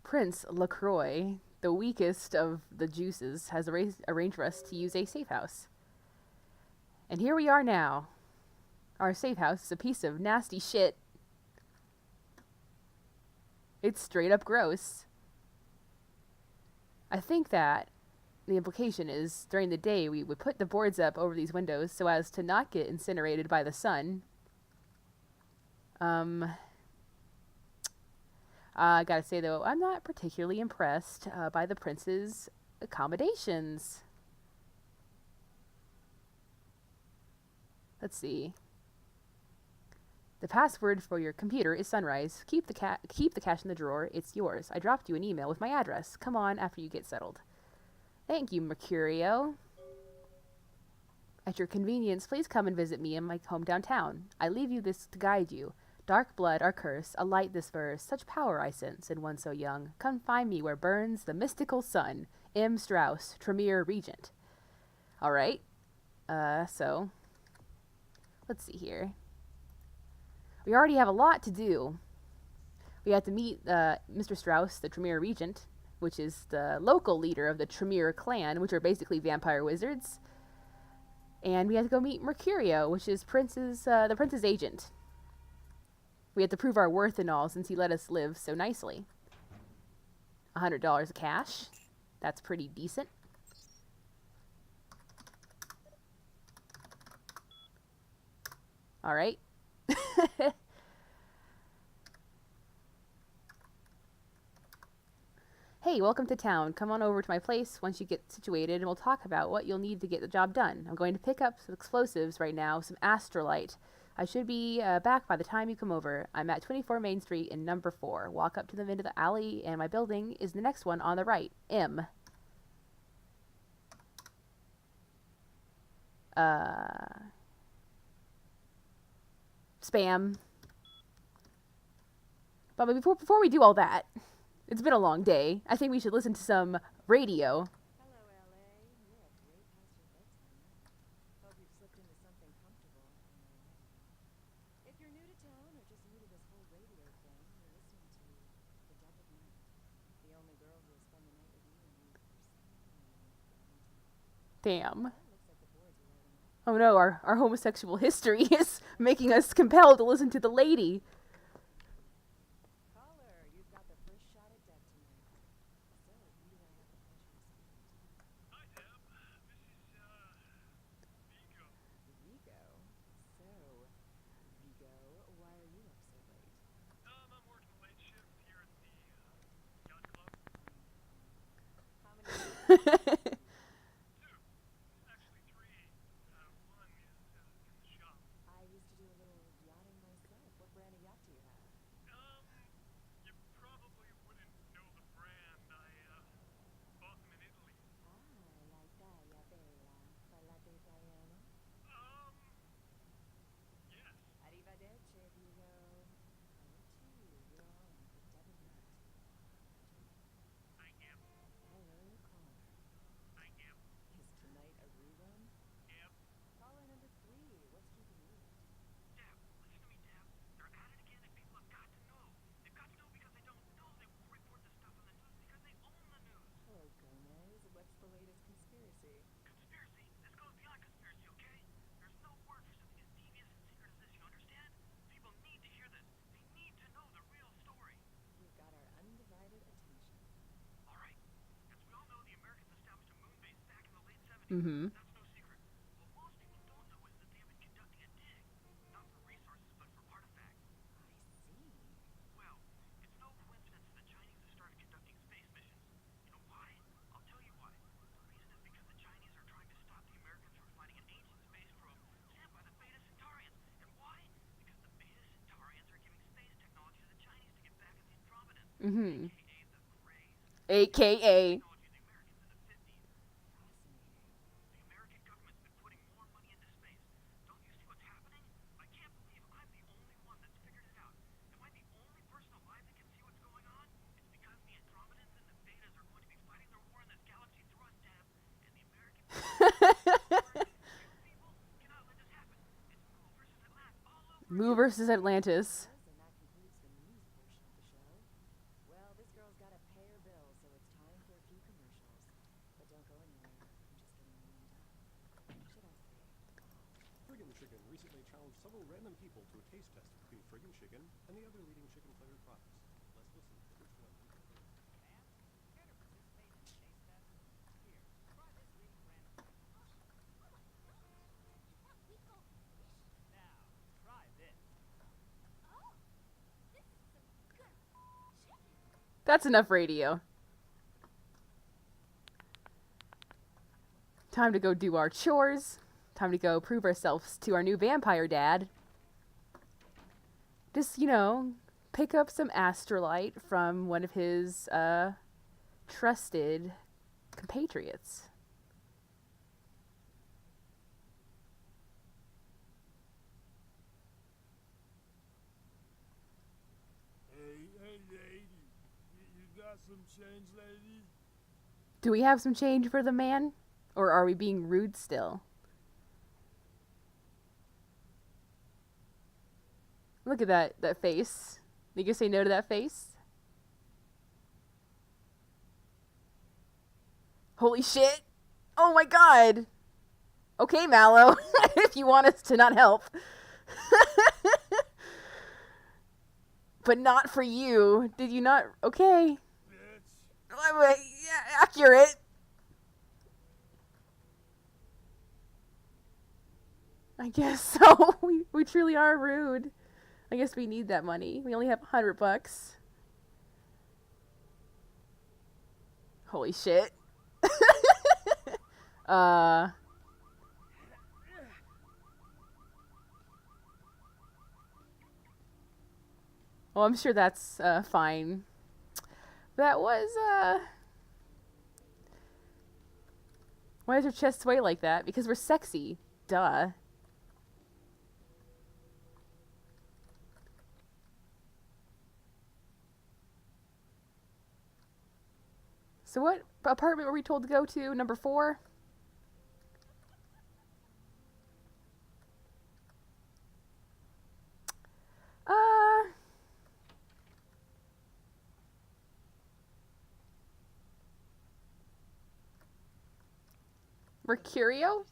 Prince LaCroix, the weakest of the juices, has arranged for us to use a safe house. And here we are now. Our safe house is a piece of nasty shit. It's straight up gross. I think that the implication is during the day we would put the boards up over these windows so as to not get incinerated by the sun. I gotta say though, I'm not particularly impressed by the prince's accommodations. Let's see. The password for your computer is sunrise. Keep the cash in the drawer. It's yours. I dropped you an email with my address. Come on after you get settled. Thank you, Mercurio. At your convenience, please come and visit me in my home downtown. I leave you this to guide you. Dark blood, our curse, a light this verse, such power I sense in one so young. Come find me where burns the mystical sun. M. Strauss, Tremere Regent. Alright. So, let's see here. We already have a lot to do. We have to meet Mr. Strauss, the Tremere Regent, which is the local leader of the Tremere clan, which are basically vampire wizards. And we have to go meet Mercurio, which is the prince's agent. We had to prove our worth and all since he let us live so nicely. $100 cash. That's pretty decent. All right. Hey, welcome to town. Come on over to my place once you get situated and we'll talk about what you'll need to get the job done. I'm going to pick up some explosives right now, some astrolite. I should be back by the time you come over. I'm at 24 Main Street in number 4. Walk up to the end of the alley and my building is the next one on the right. M. Spam. But before we do all that, it's been a long day. I think we should listen to some radio. Hello, LA. You're a great past your bedtime. Hope you've slipped into something comfortable on your way. If you're new to town or just new to this whole radio thing, you're listening to The Dead of Night. The only girl who will spend the night with you and you for Damn. looks like the boards are lighting up. Oh no, our homosexual history is making us compelled to listen to the lady. Caller, you've got the first shot at Deb tonight. So, who do I have the pleasure of speaking to? Hi, Deb. This is, Vigo. Vigo. So, Vigo, why are you up so late? I'm working the late shift here at the, yacht club. How many? Two. Actually, three. One is, in the shop. I used to do a little yachting myself. What brand of yacht do you have? You probably wouldn't know the brand. I, bought them in Italy. La Italia bella, parlate italiano? Yes. Arrivederci, Vigo. Hello to you. You're on The Dead of Night. I am. Hello, caller. I am. Is tonight a rerun? Yep. Caller number 3. What's keeping you late? Deb, listen to me, Deb. They're at it again and people have got to know. They've got to know because they don't know. They won't report this stuff on the news because they own the news. Hello, Gomez. What's the latest conspiracy? Conspiracy? This goes beyond conspiracy, okay? There's no word for something as devious and secret as this, you understand? People need to hear this. They need to know the real story. You've got our undivided attention. All right. As we all know, the Americans established a moon base back in the late 70s. Mm-hmm. That's no secret. What most people don't know is that they have been conducting a dig. Not for resources, but for artifacts. I see. Well, it's no coincidence that the Chinese have started conducting space missions. You know why? I'll tell you why. The reason is because the Chinese are trying to stop the Americans from finding an ancient space probe sent by the Beta Centaurians. And why? Because the Beta Centaurians are giving space technology to the Chinese to get back at the Andromedans, Mm-hmm. aka the Greys. AKA. Technology of the Americans in the 50s. Fascinating. The American government's been putting more money into space. Don't you see what's happening? I can't believe I'm the only one that's figured it out. Am I the only person alive that can see what's going on? It's because the Andromedans and the Betas are going to be fighting their war in this galaxy through us, Deb. And the American people cannot let this happen. It's Moo versus Atlantis all over. Moo versus Atlantis. And that concludes the news portion of the show. Well, this girl's got to pay her bills, so it's time for a few commercials. But don't go anywhere. I'm just getting warmed up. Should I say? Friggin' Chicken recently challenged several random people to a taste test between Friggin' Chicken and the other leading chicken flavored products. Let's listen to which one you prefer. Care to participate in the taste test? Here, try this leading brand of chicken. Now, try this. That's enough radio. Time to go do our chores. Time to go prove ourselves to our new vampire dad. Just, pick up some astrolite from one of his trusted compatriots. Hey, lady. You got some change, lady? Do we have some change for the man? Or are we being rude still? Look at that face. You can say no to that face? Holy shit! Oh my god! Okay, Mallow, if you want us to not help. But not for you. Did you not? Okay. Bitch. Yeah, accurate. I guess so. We truly are rude. I guess we need that money. We only have $100. Holy shit. Well, I'm sure that's fine. That was why does her chest sway like that? Because we're sexy. Duh. So what apartment were we told to go to? Number 4? Mercurio?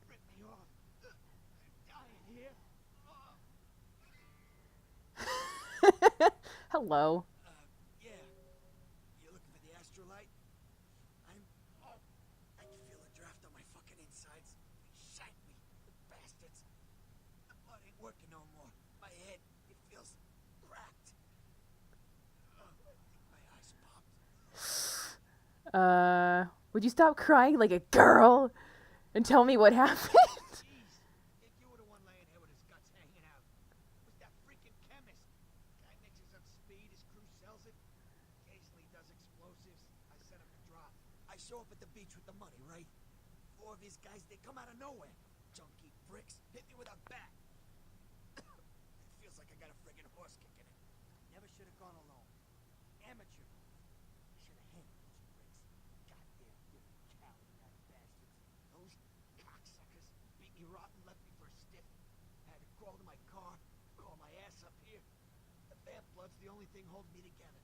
Rip me off. I'm dying here. Hello. Yeah. You looking for the astrolite? I can feel a draft on my fucking insides. They shanked me, the bastards. The blood ain't working no more. My head, it feels cracked. I think my eyes popped. Would you stop crying like a girl and tell me what happened? Jeez, if you were the one laying here with his guts hanging out, it was that freaking chemist. Guy mixes up speed, his crew sells it. Occasionally does explosives. I sent him to drop. I show up at the beach with the money, right? 4 of his guys, they come out of nowhere. Junky bricks, hit me with a bat. It feels like I got a friggin' horse kicking it. Never should have gone alone. Amateur. I should have handled those bricks. Goddamn Billy Cow-eyed bastards. Those cocksuckers beat me rotten, left me for a stiff. Had to crawl to my car, call my ass up here. The vamp blood's the only thing holding me together.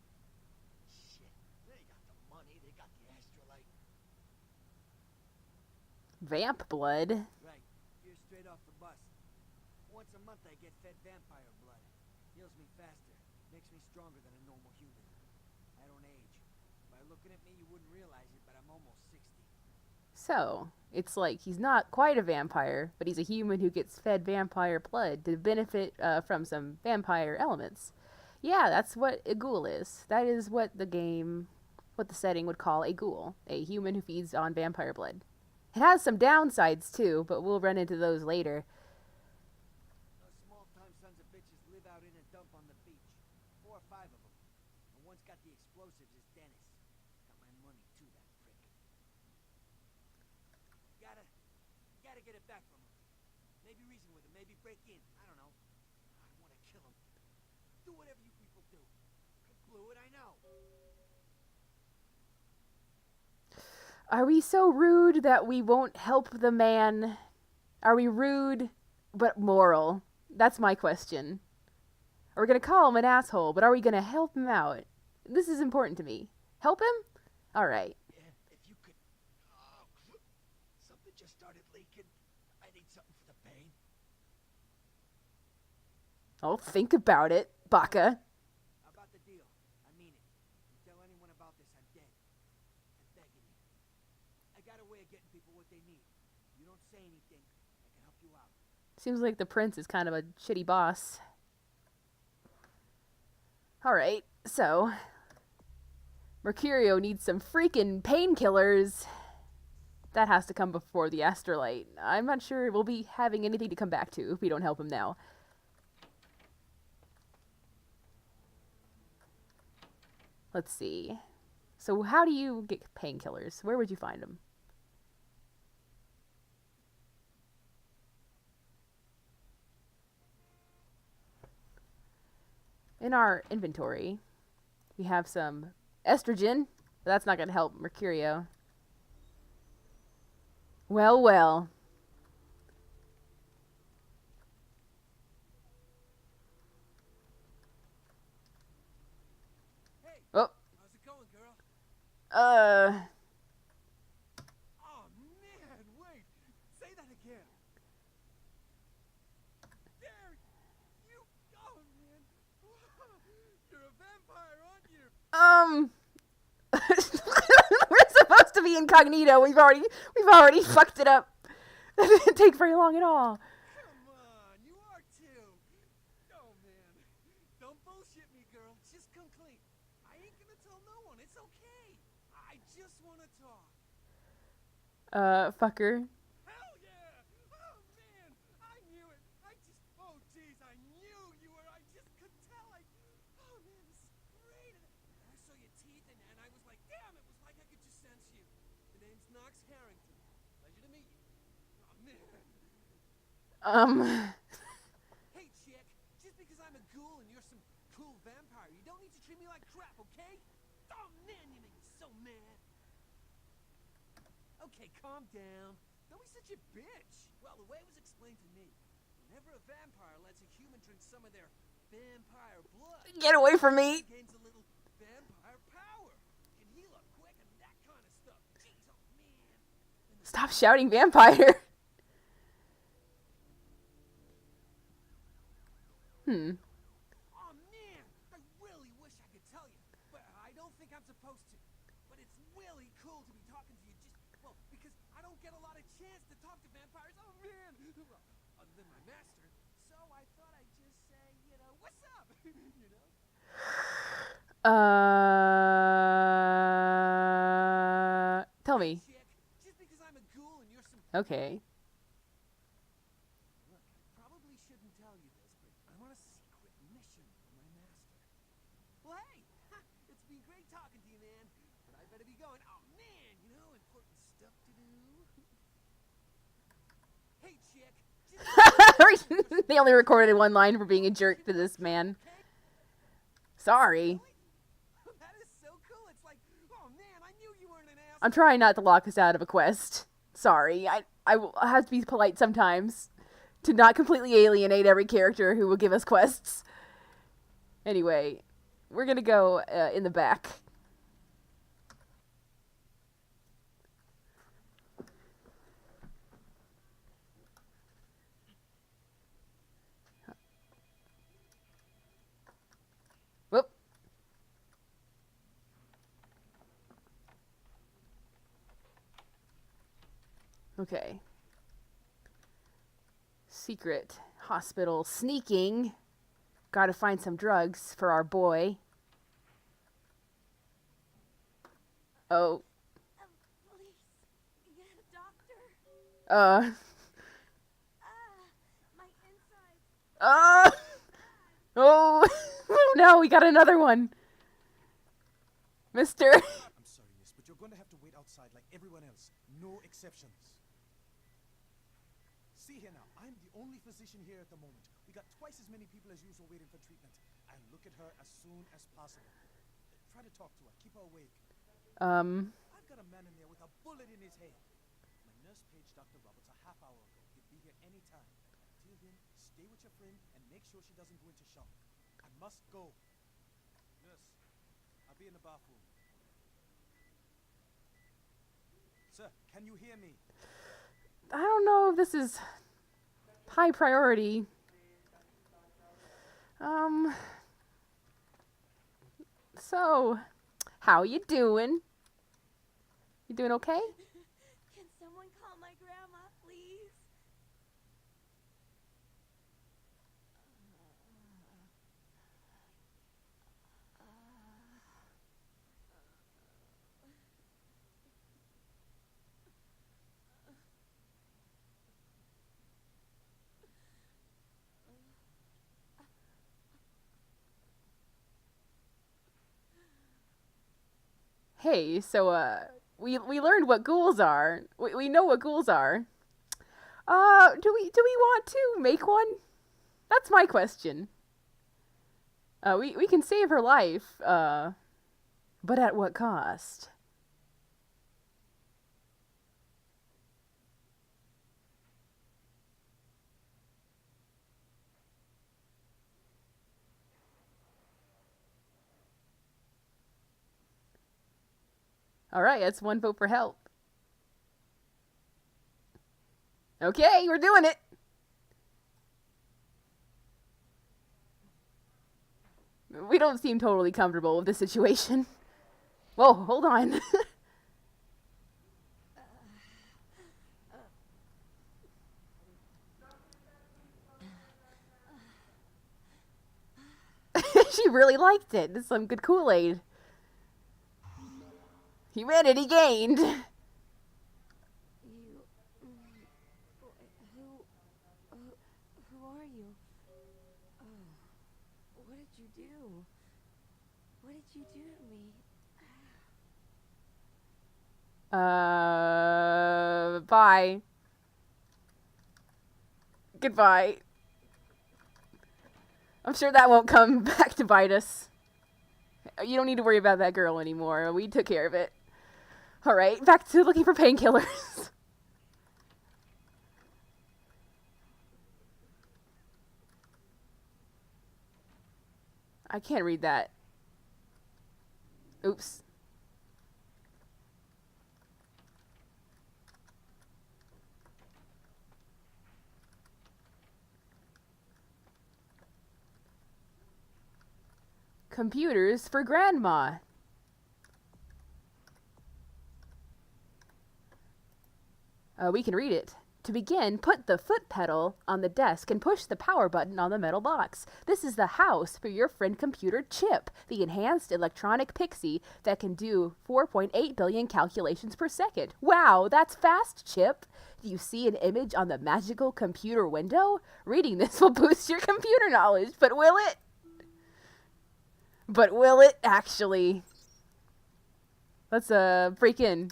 Shit, they got the money, they got the astrolite. Vamp blood. Right, here straight off the bus. Once a month I get fed vampire blood. Heals me faster, makes me stronger than a normal human. I don't age. By looking at me, you wouldn't realize it, but I'm almost 60. So, it's like he's not quite a vampire, but he's a human who gets fed vampire blood to benefit from some vampire elements. Yeah, that's what a ghoul is. That is what the setting would call a ghoul. A human who feeds on vampire blood. It has some downsides too, but we'll run into those later. Those small-time sons of bitches live out in a dump on the beach. 4 or 5 of them. And one's got the explosives is Dennis. Got my money too, that prick. Gotta get it back from him. Maybe reason with him, maybe break in. I don't know. I want to kill him. Do whatever you people do. I blew it, I know. Are we so rude that we won't help the man? Are we rude but moral? That's my question. Are we going to call him an asshole, but are we going to help him out? This is important to me. Help him? All right. Yeah, if you could... something just started leaking. I need something for the pain. Oh, think about it, Baka. How about the deal? I mean it. You tell anyone about this, I'm dead. I'm begging you. I got a way of getting people what they need. You don't say anything, I can help you out. Seems like the prince is kind of a shitty boss. Alright, so... Mercurio needs some freaking painkillers. That has to come before the astrolite. I'm not sure we'll be having anything to come back to if we don't help him now. Let's see. So how do you get painkillers? Where would you find them? In our inventory, we have some estrogen. But that's not going to help Mercurio. Well, well. Hey, Oh. how's it going, girl? Uh... Oh, man, wait. Say that again. There you go, man. We're supposed to be incognito. We've already fucked it up. That didn't take very long at all. Come on, you are too. Oh, man. Don't bullshit me, girl. Just come clean. I ain't gonna tell no one. It's okay. I just wanna talk. Fucker. Hell yeah! Oh, man! I knew it! Oh, jeez, I knew you were. I just could tell. Oh, man, this is great. And I saw your teeth, and I was like, damn, it was like I could just sense you. The name's Knox Harrington. Pleasure to meet you. Oh, man. Hey, chick, just because I'm a ghoul and you're some cool vampire, you don't need to treat me like crap, okay? Oh, man, you make me so mad. Okay, calm down. Don't be such a bitch. Well, the way it was explained to me, whenever a vampire lets a human drink some of their vampire blood, Get away from me. he gains a little vampire power. Can heal up quick and that kind of stuff. Jeez, oh man. Stop shouting vampire. Oh man, I really wish I could tell you, but I don't think I'm supposed to. But it's really cool to be talking to you because I don't get a lot of chance to talk to vampires. Oh man, well, other than my master. So I thought I'd just say, what's up? Tell me. Chick, just because I'm a ghoul and you're some. Okay. Look, I probably shouldn't tell you this, but I'm on a secret mission for my master. Well, hey, it's been great talking to you, man. But I better be going. Oh man, important stuff to do. Hey, chick. They only recorded one line for being a jerk to this man. Sorry. That is so cool. It's like, oh man, I knew you weren't an ass. I'm trying not to lock us out of a quest. Sorry. I will have to be polite sometimes to not completely alienate every character who will give us quests. Anyway, we're gonna go in the back. Whoop. Okay. Secret hospital sneaking. Gotta find some drugs for our boy. Oh. Please, get a doctor. My insides. Oh. No, we got another one. Mister. I'm sorry, miss, but you're going to have to wait outside like everyone else. No exceptions. See here now, I'm the only physician here at the moment. We got twice as many people as usual waiting for treatment. I'll look at her as soon as possible. Try to talk to her. Keep her awake. I've got a man in there with a bullet in his head. My nurse paged Dr. Roberts a half hour ago. He'll be here any time. Until then, stay with your friend and make sure she doesn't go into shock. I must go. Nurse, I'll be in the bathroom. Sir, can you hear me? I don't know if this is high priority. So, how you doing? You doing okay? Can someone call my grandma, please? Hey, so we learned what ghouls are. We know what ghouls are. Do we want to make one? That's my question. We can save her life, but at what cost? All right, that's one vote for help. Okay, we're doing it. We don't seem totally comfortable with the situation. Whoa, hold on. She really liked it. This is some good Kool-Aid. Humanity gained. You... Who are you? Oh, what did you do? What did you do to me? Bye. Goodbye. I'm sure that won't come back to bite us. You don't need to worry about that girl anymore. We took care of it. Alright, back to looking for painkillers. I can't read that. Oops. Computers for Grandma. We can read it. To begin, put the foot pedal on the desk and push the power button on the metal box. This is the house for your friend computer Chip, the enhanced electronic pixie that can do 4.8 billion calculations per second. Wow, that's fast, Chip. Do you see an image on the magical computer window? Reading this will boost your computer knowledge, but will it? But will it actually? Let's break in.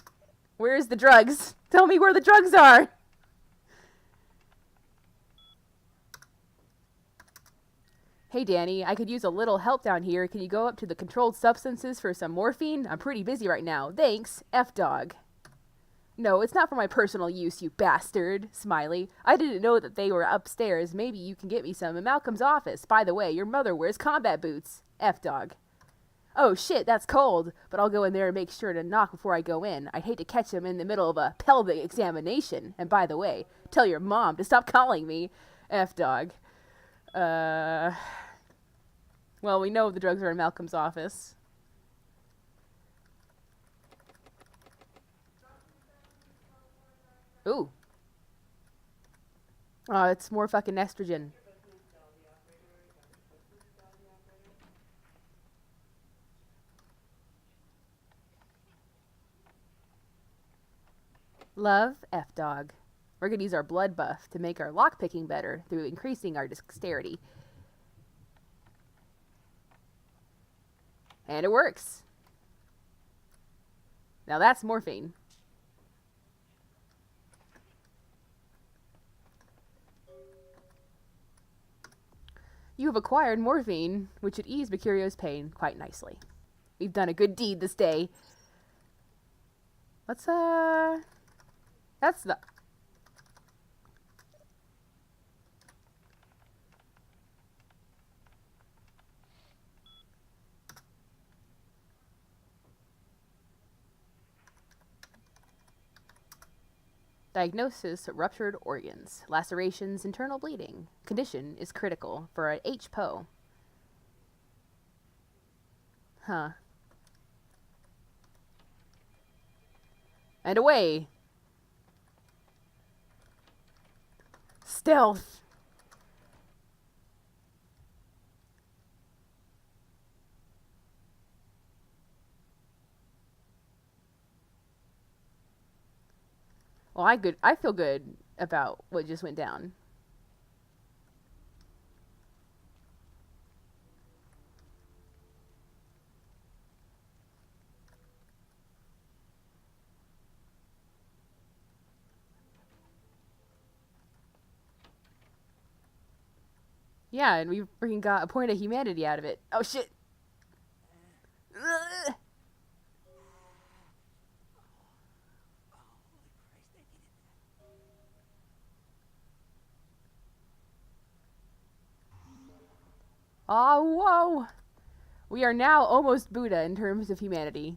Where's the drugs? Tell me where the drugs are. Hey Danny, I could use a little help down here. Can you go up to the controlled substances for some morphine? I'm pretty busy right now. Thanks, F-Dog. No, it's not for my personal use, you bastard. Smiley. I didn't know that they were upstairs. Maybe you can get me some in Malcolm's office. By the way, your mother wears combat boots. F-Dog. Oh shit, that's cold. But I'll go in there and make sure to knock before I go in. I'd hate to catch him in the middle of a pelvic examination. And by the way, tell your mom to stop calling me F-Dog. Well, we know the drugs are in Malcolm's office. Ooh. Oh, it's more fucking estrogen. Love, F-Dog. We're going to use our blood buff to make our lockpicking better through increasing our dexterity. And it works. Now that's morphine. You have acquired morphine, which should ease Mercurio's pain quite nicely. We've done a good deed this day. Let's, that's the... Diagnosis, ruptured organs, lacerations, internal bleeding. Condition is critical for an HPO. Huh. And away. Stealth. Well, I feel good about what just went down. Yeah, and we freaking got a point of humanity out of it. Oh shit. Ugh. Oh, whoa! We are now almost Buddha in terms of humanity.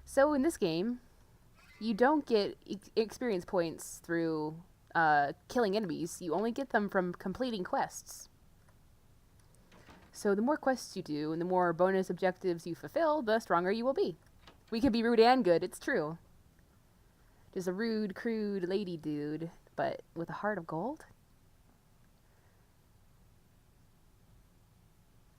So in this game, you don't get experience points through killing enemies. You only get them from completing quests. So the more quests you do and the more bonus objectives you fulfill, the stronger you will be. We can be rude and good, it's true. Just a rude, crude lady dude, but with a heart of gold?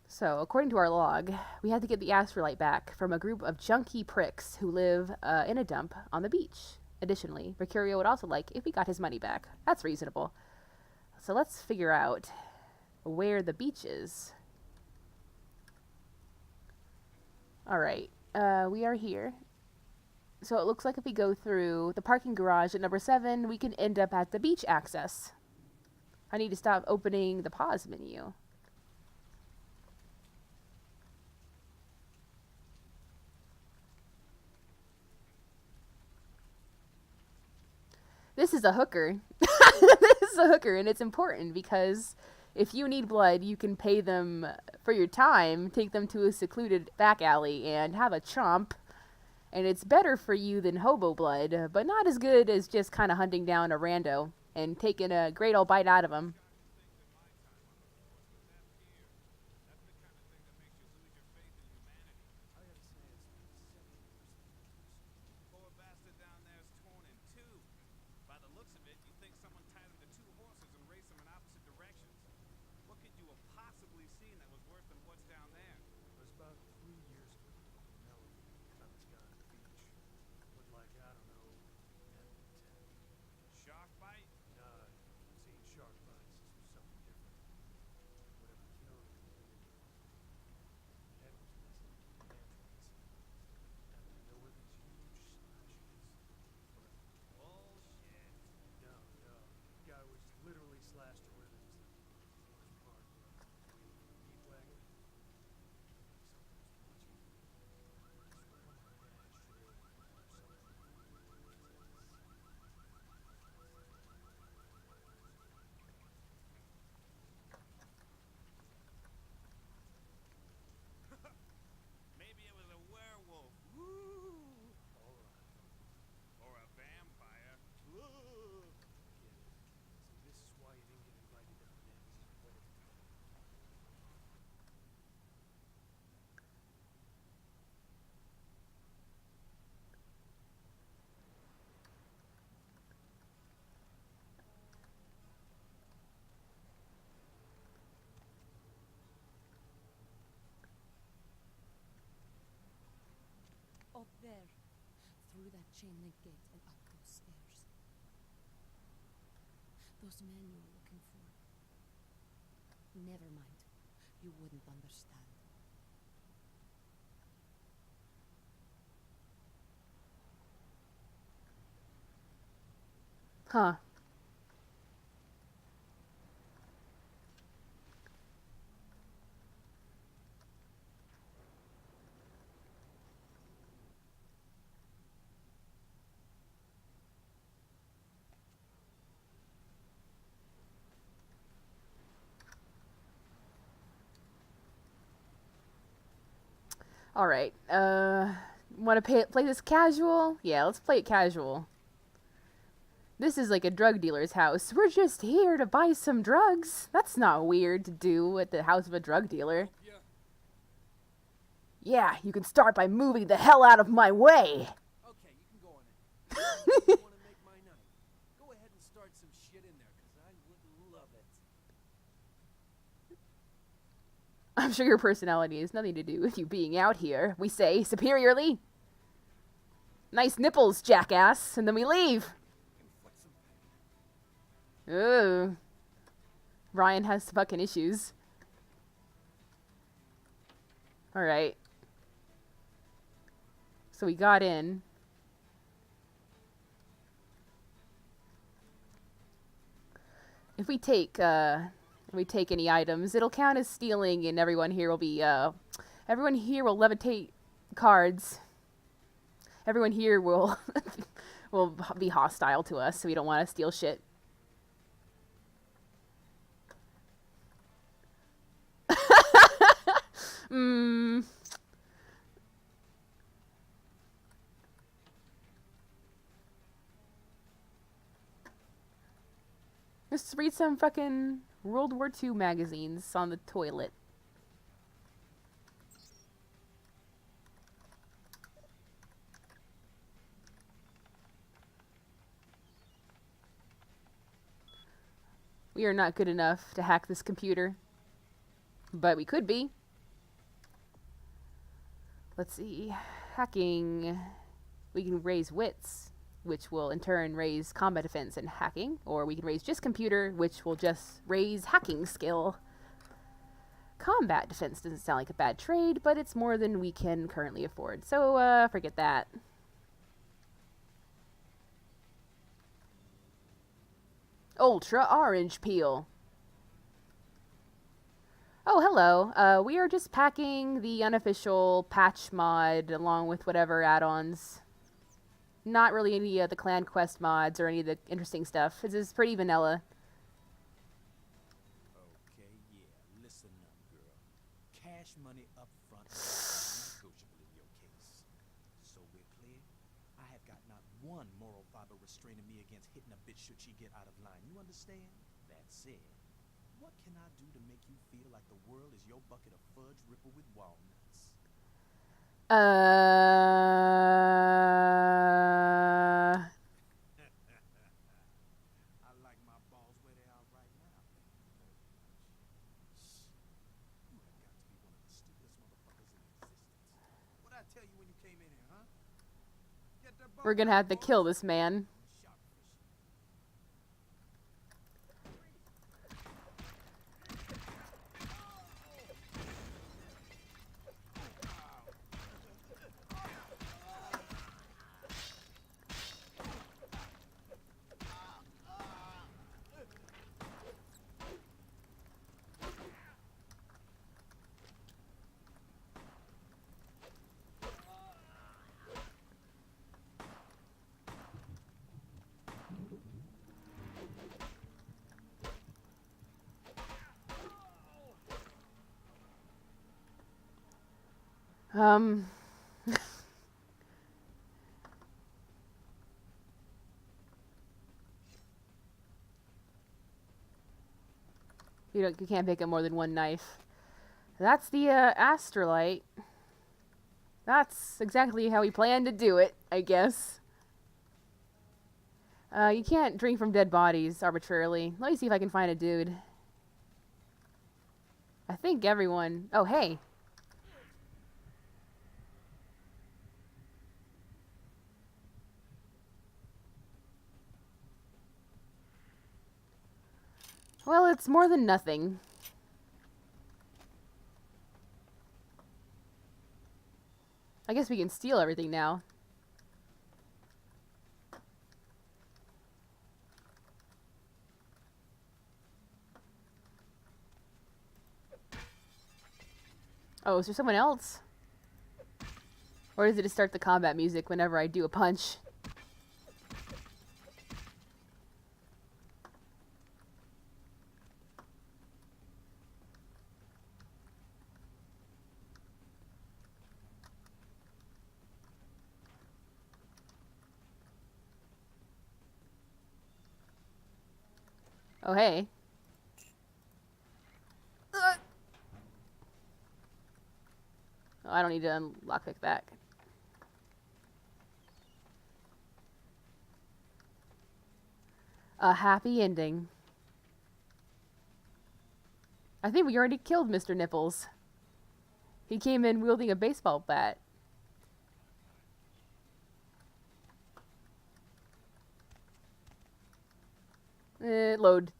So, according to our log, we had to get the astrolite back from a group of junky pricks who live in a dump on the beach. Additionally, Mercurio would also like if we got his money back. That's reasonable. So let's figure out where the beach is. Alright, we are here. So it looks like if we go through the parking garage at number 7, we can end up at the beach access. I need to stop opening the pause menu. This is a hooker. This is a hooker, and it's important because if you need blood, you can pay them for your time, take them to a secluded back alley, and have a chomp. And it's better for you than hobo blood, but not as good as just kind of hunting down a rando and taking a great old bite out of them. Up there, through that chain link gate and up those stairs. Those men you were looking for. Never mind. You wouldn't understand. Huh. Alright, want to play this casual? Yeah, let's play it casual. This is like a drug dealer's house. We're just here to buy some drugs. That's not weird to do at the house of a drug dealer. Yeah, you can start by moving the hell out of my way. Okay, you can go on it. You want to make my night? Go ahead and start some shit in there, because I would love it. I'm sure your personality has nothing to do with you being out here, we say superiorly. Nice nipples, jackass, and then we leave. Ooh. Ryan has fucking issues. Alright. So we got in. If we take any items, it'll count as stealing, and everyone here will levitate cards. Everyone here will will be hostile to us, so we don't want to steal shit. Let's read some fucking World War II magazines on the toilet. We are not good enough to hack this computer. But we could be. Let's see. Hacking. We can raise wits, which will in turn raise combat defense and hacking. Or we can raise just computer, which will just raise hacking skill. Combat defense doesn't sound like a bad trade, but it's more than we can currently afford. So, forget that. Ultra orange peel. Oh, hello. We are just packing the unofficial patch mod along with whatever add-ons. Not really any of the clan quest mods or any of the interesting stuff. This is pretty vanilla. Okay, yeah, listen up, girl. Cash money up front is non-negotiable in your case. So we're clear? I have got not one moral fiber restraining me against hitting a bitch should she get out of line. You understand? That said, what can I do to make you feel like the world is your bucket of fudge rippled with walnuts? I like my balls where they are right now. Shh. You have got to be one of the stupidest motherfuckers in existence. What'd I tell you when you came in here, huh? Get their We're gonna have to kill this man. You can't pick up more than one knife. That's the astrolite. That's exactly how we plan to do it, I guess. You can't drink from dead bodies arbitrarily. Let me see if I can find a dude. I think everyone... Oh, hey. Well, it's more than nothing. I guess we can steal everything now. Oh, is there someone else? Or does it just start the combat music whenever I do a punch? Oh, hey. Oh, I don't need to lockpick back. A happy ending. I think we already killed Mr. Nipples. He came in wielding a baseball bat. Load.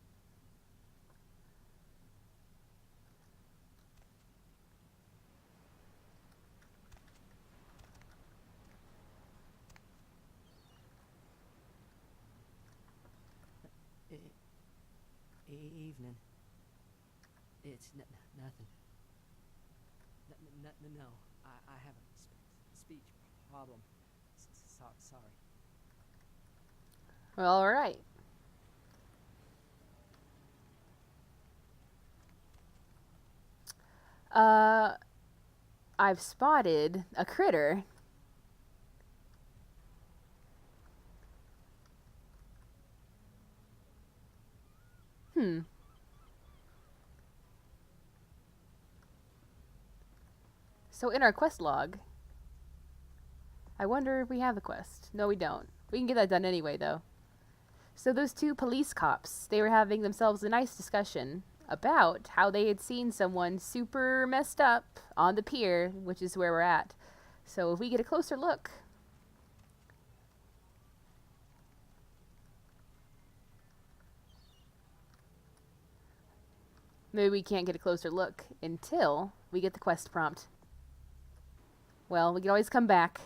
Evening. It's nothing. No, I have a speech problem. Sorry. Well, all right. I've spotted a critter. So in our quest log, I wonder if we have the quest. No, we don't. We can get that done anyway, though. So those two police cops, they were having themselves a nice discussion about how they had seen someone super messed up on the pier, which is where we're at. So if we get a closer look... Maybe we can't get a closer look until we get the quest prompt. Well, we can always come back.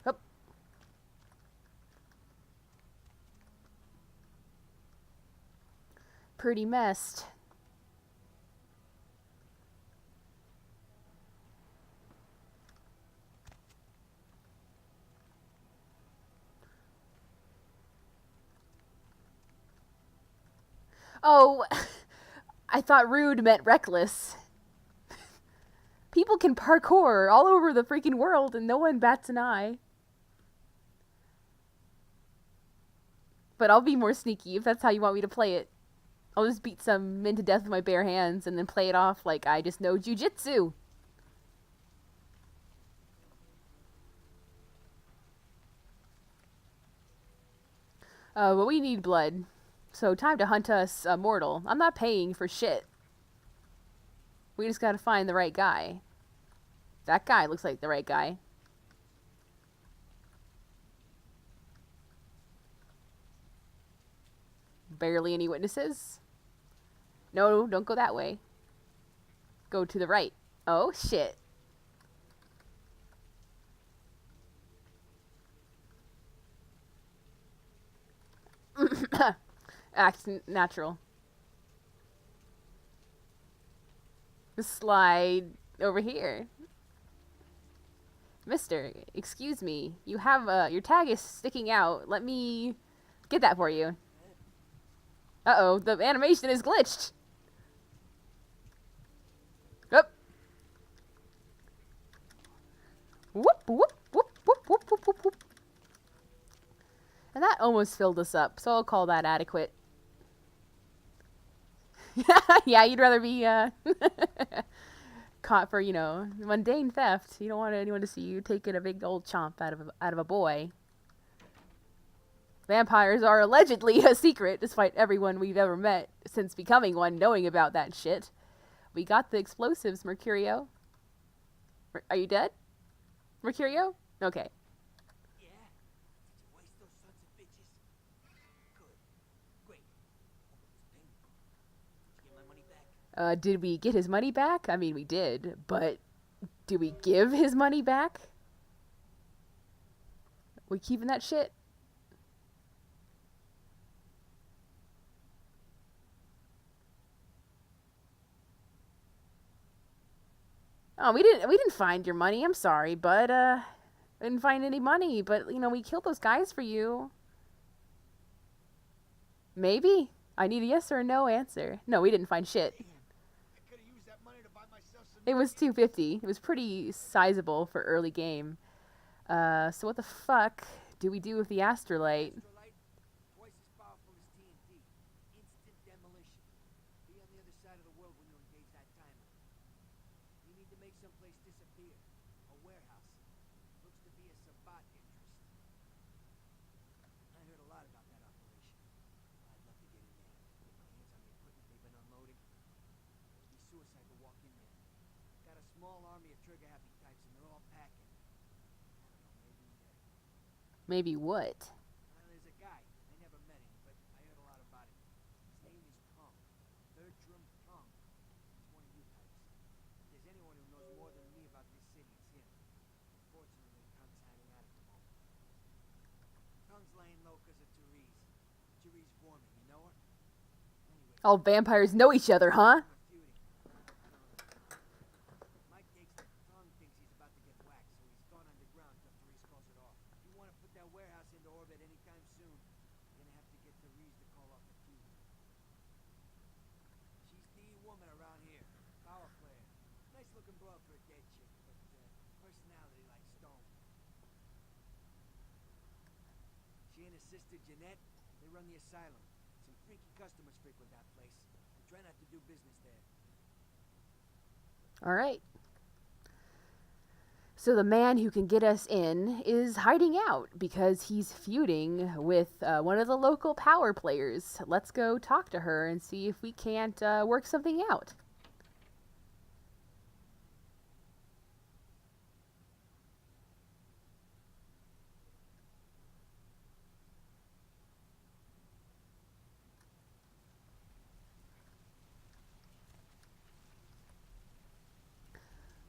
Hup. Pretty messed. Oh, I thought rude meant reckless. People can parkour all over the freaking world and no one bats an eye. But I'll be more sneaky if that's how you want me to play it. I'll just beat some men to death with my bare hands and then play it off like I just know jujitsu. But we need blood. So time to hunt us a mortal. I'm not paying for shit. We just gotta find the right guy. That guy looks like the right guy. Barely any witnesses. No, don't go that way. Go to the right. Oh, shit. Act natural. Slide over here. Mister, excuse me. You have, your tag is sticking out. Let me get that for you. Uh-oh, the animation is glitched. Whoop. Whoop, whoop, whoop, whoop, whoop, whoop, whoop, whoop. And that almost filled us up, so I'll call that adequate. Yeah, you'd rather be, caught for, you know, mundane theft. You don't want anyone to see you taking a big old chomp out of a boy. Vampires are allegedly a secret, despite everyone we've ever met since becoming one knowing about that shit. We got the explosives, Mercurio. Are you dead? Mercurio? Okay. Yeah? Did you waste those sons of bitches? Good. Great. Did you get my money back? Did we get his money back? I mean, we did, but do we give his money back? We keeping that shit? Oh, we didn't find your money. I'm sorry, but we didn't find any money, but you know, we killed those guys for you. Maybe. I need a yes or a no answer. No, we didn't find shit. I could have used that money to buy myself some. It was $250. It was pretty sizable for early game. So what the fuck do we do with the astrolite? Astrolite, twice as powerful as TNT. Instant demolition. Be on the other side of the world when you engage that timer. You need to make someplace disappear. A warehouse. Looks to be a Sabat interest. I heard a lot about that operation. I'd love to get in there. Get my hands on the equipment they've been unloading. It'd be suicide to walk in there. Got a small army of trigger-happy types and they're all packing. I don't know, Maybe what? there's a guy. I never met him, but I heard a lot about him. His name is Tom. Bertram Tom. He's one of you types. If there's anyone who knows more than me about this city, it's him. Unfortunately, Tung's hiding out at the moment. Tung's laying low because of Therese. Therese Foreman, you know her? Anyway, All vampires know each other, huh? we're feuding. I don't know. Mike takes that Tung thinks he's about to get whacked, so he's gone underground till Therese calls it off. If you want to put that warehouse into orbit anytime soon, you're gonna have to get Therese to call off the feud. She's the woman around here. Power player. Nice looking broad for a dead chick, but personality like stone. She and her sister Jeanette, they run the asylum. Some freaky customers frequent that place. I try not to do business there. All right. So the man who can get us in is hiding out because he's feuding with one of the local power players. Let's go talk to her and see if we can't work something out.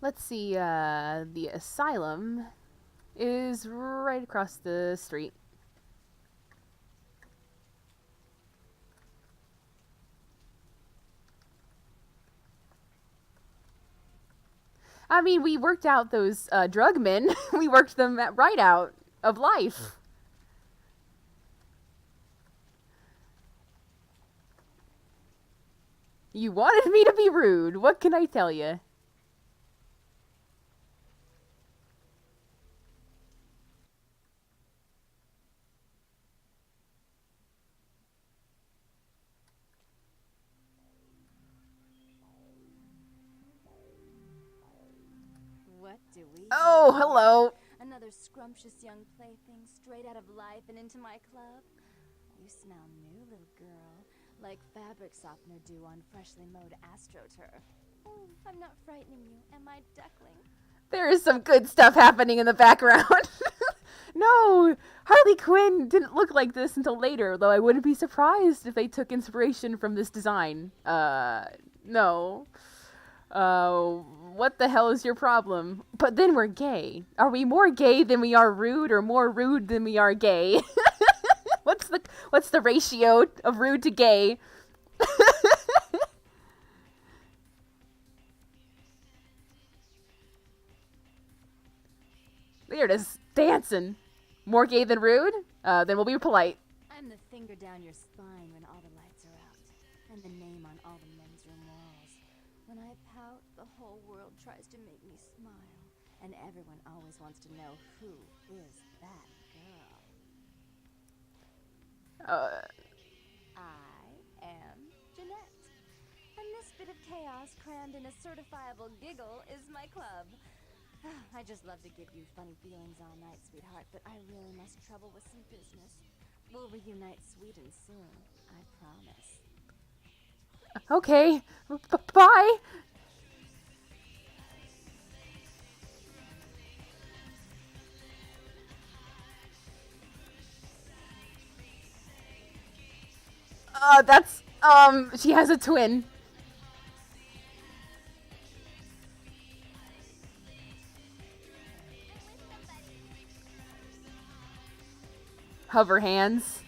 Let's see, the asylum is right across the street. I mean, we worked out those drug men. We worked them right out of life. You wanted me to be rude. What can I tell you? What do we Oh, have? hello. Another scrumptious young plaything straight out of life and into my club? You smell new, little girl, like fabric softener dew on freshly mowed astroturf. Oh, I'm not frightening you, am I, duckling? There is some good stuff happening in the background. No, Harley Quinn didn't look like this until later, though I wouldn't be surprised if they took inspiration from this design. No. What the hell is your problem? But then we're gay. Are we more gay than we are rude, or more rude than we are gay? What's the ratio of rude to gay? They're just dancing. More gay than rude? Then we'll be polite. I'm the finger down your spine when all the lights are out, and the name on all the men's room walls. When I pout, the whole world tries to make me smile, and everyone always wants to know who is that girl. I am Jeanette, and this bit of chaos crammed in a certifiable giggle is my club. I just love to give you funny feelings all night, sweetheart, but I really must trouble with some business. We'll reunite sweet and soon, I promise. Okay. Bye. She has a twin. Hover hands.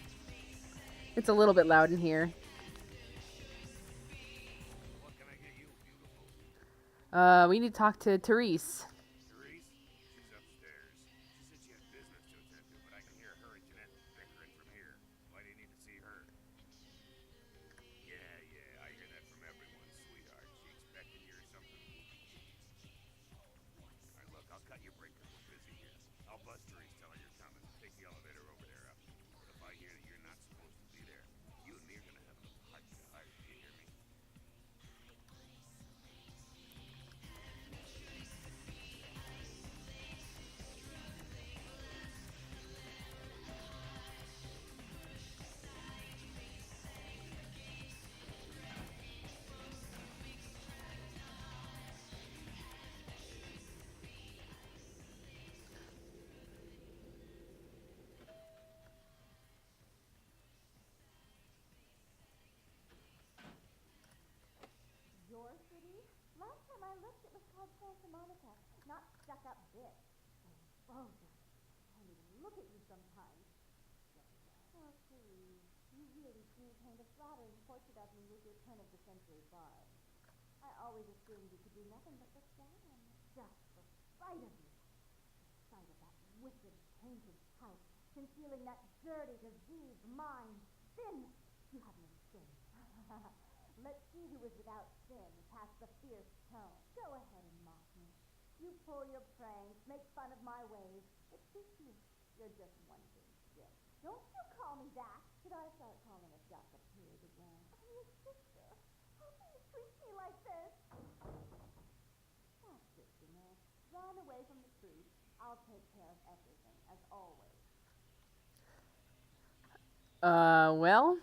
It's a little bit loud in here. What can I get you, beautiful? We need to talk to Therese. Therese? She's upstairs. She said she had business to attend to, but I can hear her and Jeanette bickering from here. Why do you need to see her? Yeah, I hear that from everyone, sweetheart. She expected you or something. Alright, look, I'll cut your break because we're busy here. I'll buzz Therese, tell her you're coming. Take the elevator over there up. But if I hear that you're not supposed to be there, you and me are gonna have a heart to heart. Do you hear me? Your city? Last time I looked, it was called Santa Monica, not stuck-up bitch. Oh, can't even look at you sometimes. Oh, Therese, you really do paint a flattering portrait of me with your turn-of-the-century bard. I always assumed you could do nothing but look down on me. Just the sight of you. The sight of that wicked, painted pout, concealing that dirty, diseased mind. Sin! You have no sin. Let's see who is without sin, past the fierce tone. Go ahead and mock me. You pull your pranks, make fun of my ways. It suits you. You're just one thing still. Don't you call me that. Should I start calling a duck a pig again? I'm your sister. How can you treat me like this? That's it, Jeanette. Run away from the truth. Well,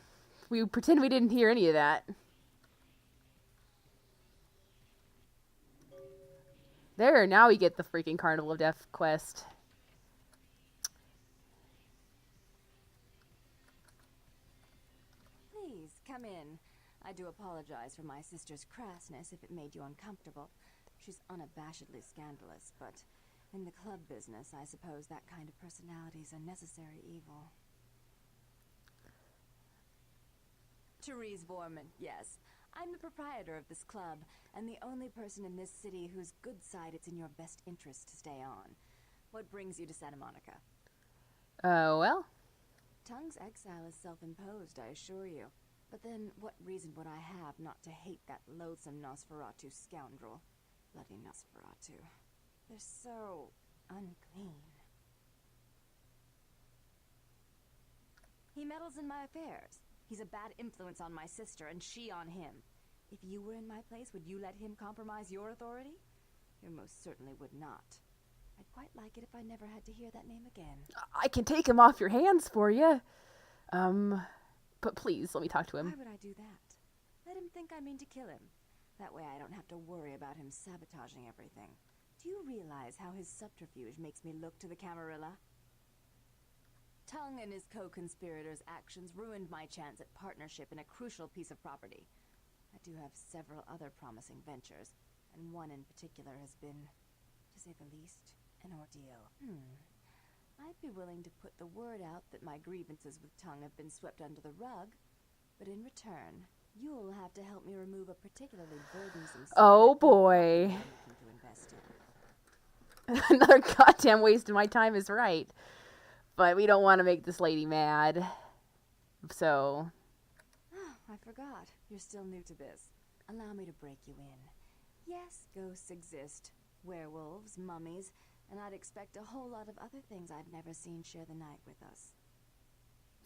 we pretend we didn't hear any of that. There, now we get the freaking Carnival of Death quest. Please, come in. I do apologize for my sister's crassness if it made you uncomfortable. She's unabashedly scandalous, but in the club business, I suppose that kind of personality's a necessary evil. Therese Vorman, yes. I'm the proprietor of this club, and the only person in this city whose good side it's in your best interest to stay on. What brings you to Santa Monica? Well? Tongue's exile is self-imposed, I assure you. But then, what reason would I have not to hate that loathsome Nosferatu scoundrel? Bloody Nosferatu. They're so unclean. He meddles in my affairs. He's a bad influence on my sister, and she on him. If you were in my place, would you let him compromise your authority? You most certainly would not. I'd quite like it if I never had to hear that name again. I can take him off your hands for you. But please, let me talk to him. Why would I do that? Let him think I mean to kill him. That way I don't have to worry about him sabotaging everything. Do you realize how his subterfuge makes me look to the Camarilla? Tongue and his co-conspirators' actions ruined my chance at partnership in a crucial piece of property. I do have several other promising ventures, and one in particular has been, to say the least, an ordeal. I'd be willing to put the word out that my grievances with Tongue have been swept under the rug, but in return, you'll have to help me remove a particularly burdensome... Oh boy. ...to invest in. Another goddamn waste of my time is right. But we don't want to make this lady mad. So... I forgot. You're still new to this. Allow me to break you in. Yes, ghosts exist. Werewolves, mummies, and I'd expect a whole lot of other things I've never seen share the night with us.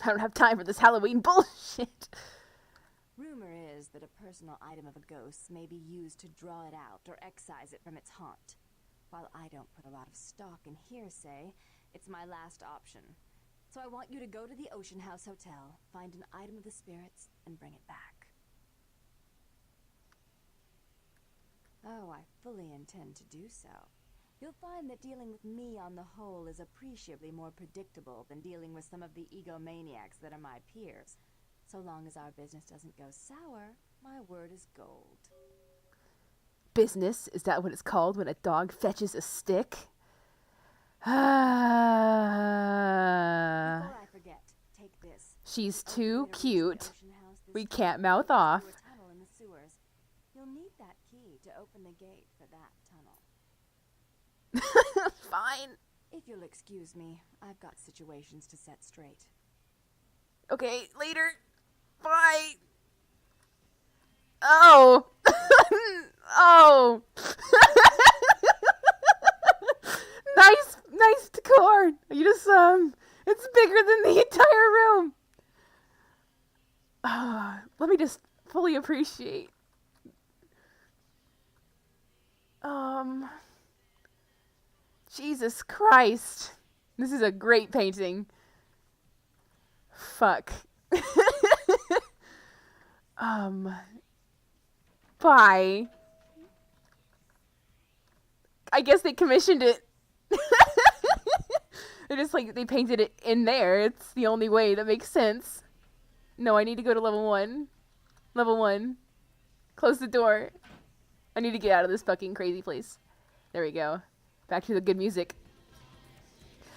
I don't have time for this Halloween bullshit. Rumor is that a personal item of a ghost may be used to draw it out or excise it from its haunt. While I don't put a lot of stock in hearsay, it's my last option. So I want you to go to the Ocean House Hotel, find an item of the spirits, and bring it back. Oh, I fully intend to do so. You'll find that dealing with me on the whole is appreciably more predictable than dealing with some of the egomaniacs that are my peers. So long as our business doesn't go sour, my word is gold. Business? Is that what it's called when a dog fetches a stick? Before I forget, take this. She's Only too way to reach the cute. Ocean House this We time can't mouth is off. through a tunnel in the sewers. You'll need that key to open the gate for that tunnel. Fine. If you'll excuse me, I've got situations to set straight. Okay, later. Bye. Oh. Oh. Nice decor. You just, it's bigger than the entire room. Let me just fully appreciate. Jesus Christ. This is a great painting. Fuck. Bye. I guess they commissioned it. They're just like, they painted it in there. It's the only way that makes sense. No, I need to go to level 1. Level 1. Close the door. I need to get out of this fucking crazy place. There we go. Back to the good music.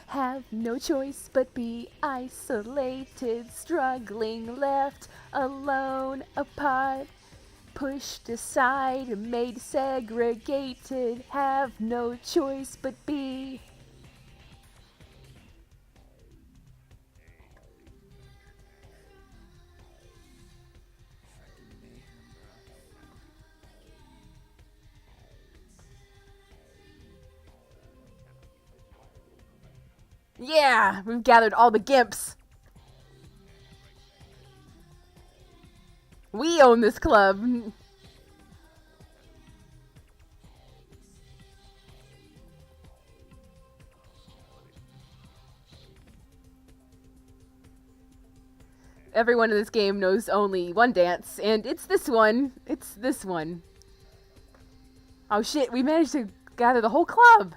Have no choice but be isolated, struggling, left alone, apart, pushed aside, made segregated. Have no choice but be. Yeah, we've gathered all the gimps. We own this club. Everyone in this game knows only one dance, and it's this one. It's this one. Oh shit, we managed to gather the whole club!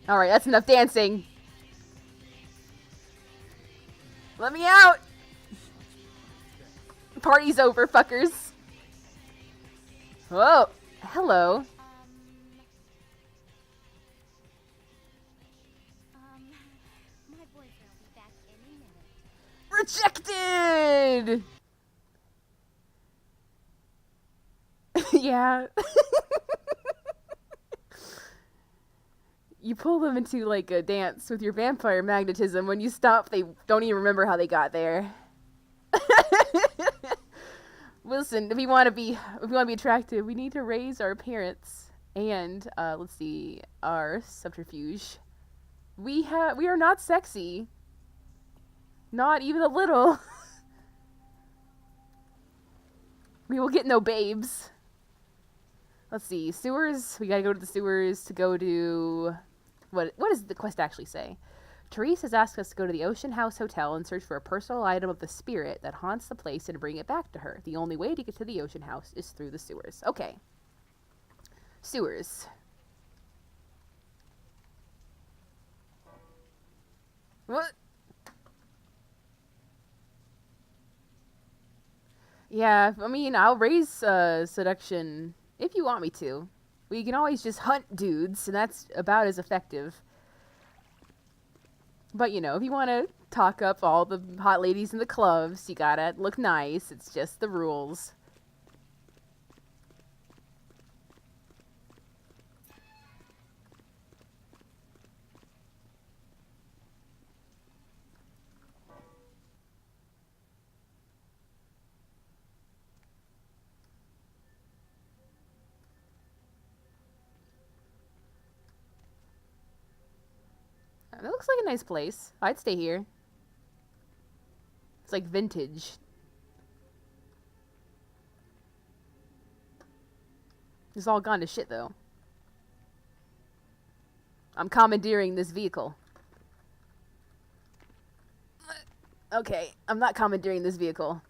Alright, that's enough dancing. Let me out! Party's over, fuckers. Whoa. Hello. My boyfriend will be back any minute. Rejected! Yeah. You pull them into, like, a dance with your vampire magnetism. When you stop, they don't even remember how they got there. Listen, if we want to be attractive, we need to raise our appearance and let's see, our subterfuge. We are not sexy, not even a little. We will get no babes. Let's see, sewers. We gotta go to the sewers to go to what does the quest actually say? Therese has asked us to go to the Ocean House Hotel and search for a personal item of the spirit that haunts the place and bring it back to her. The only way to get to the Ocean House is through the sewers. Okay. Sewers. What? Yeah, I mean, I'll raise seduction if you want me to. We can always just hunt dudes, and that's about as effective. But, you know, if you want to talk up all the hot ladies in the clubs, you gotta look nice. It's just the rules. It looks like a nice place. I'd stay here. It's like vintage. It's all gone to shit, though. I'm commandeering this vehicle. Okay, I'm not commandeering this vehicle.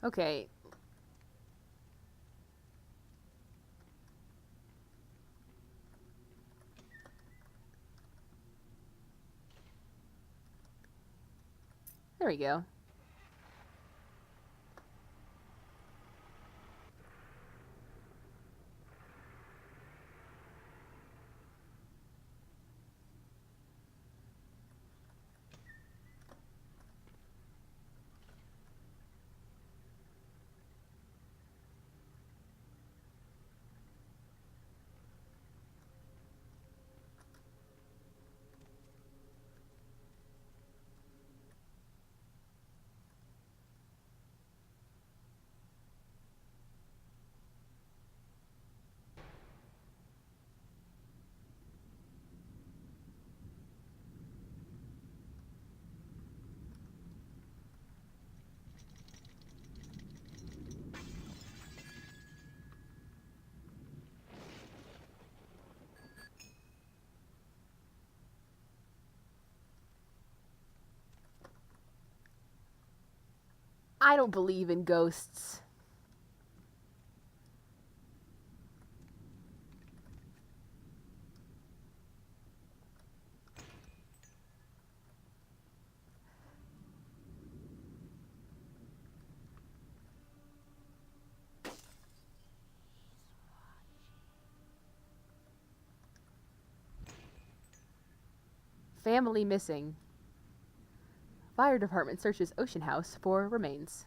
Okay. There we go. I don't believe in ghosts. Family missing. Fire department searches Ocean House for remains.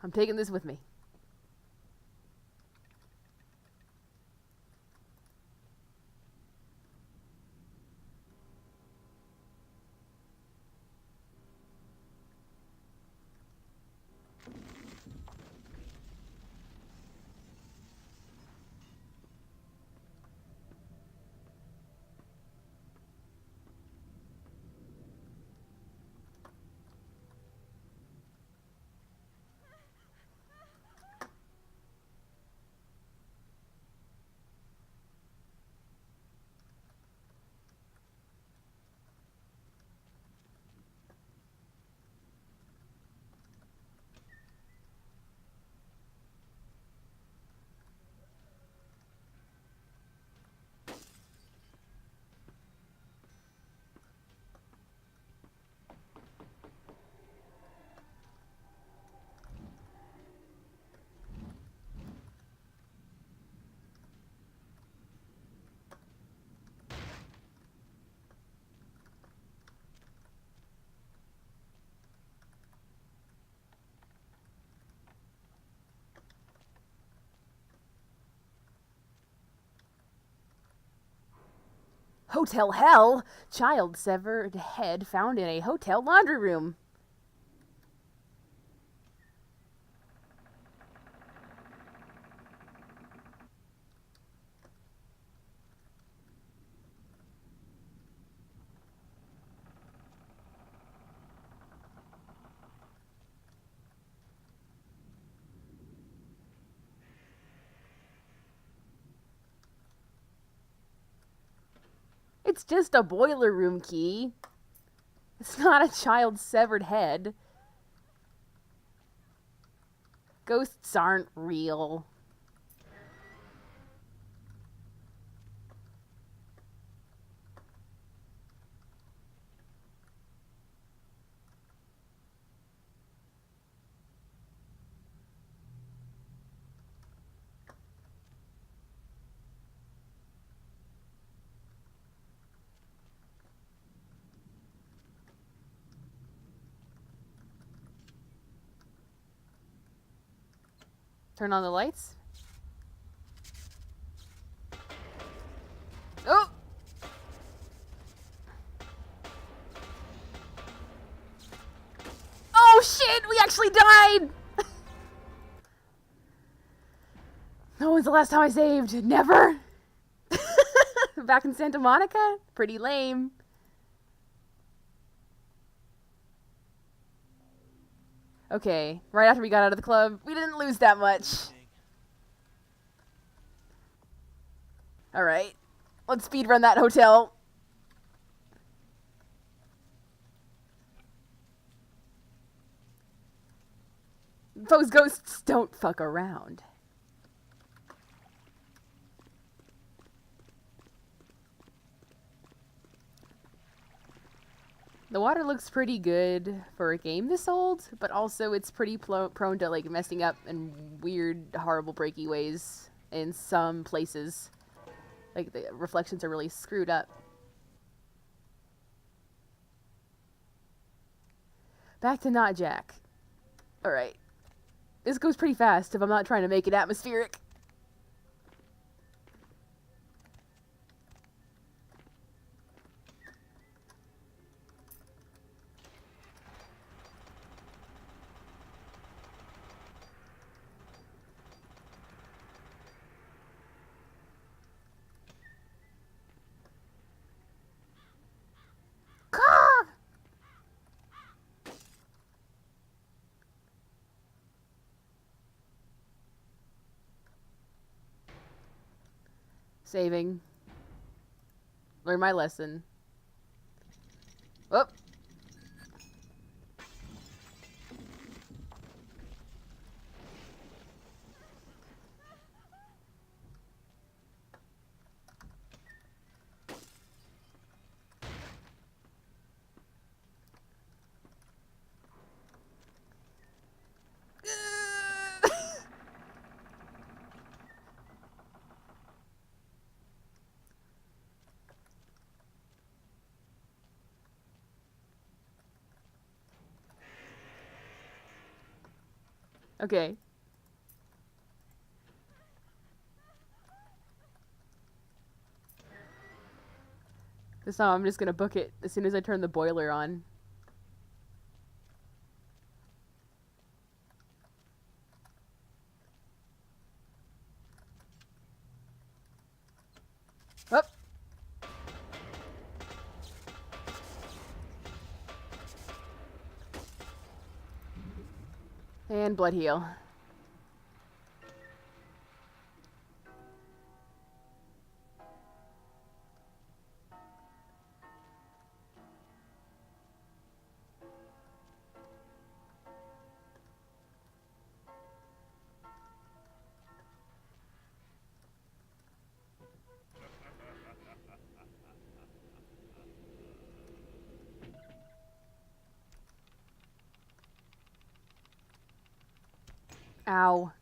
I'm taking this with me. Hotel hell? Child severed head found in a hotel laundry room. It's just a boiler room key. It's not a child's severed head. Ghosts aren't real. Turn on the lights. Oh! Oh shit! We actually died! Oh, when's the last time I saved? Never? Back in Santa Monica? Pretty lame. Okay, right after we got out of the club, we didn't lose that much. Alright, let's speedrun that hotel. Those ghosts don't fuck around. The water looks pretty good for a game this old, but also it's pretty prone to like messing up in weird, horrible, breaky ways in some places. Like the reflections are really screwed up. Back to Not Jack. Alright. This goes pretty fast if I'm not trying to make it atmospheric. Saving. Learn my lesson. Oh. Okay. This time I'm just gonna book it as soon as I turn the boiler on. Up. And blood heal. Ow.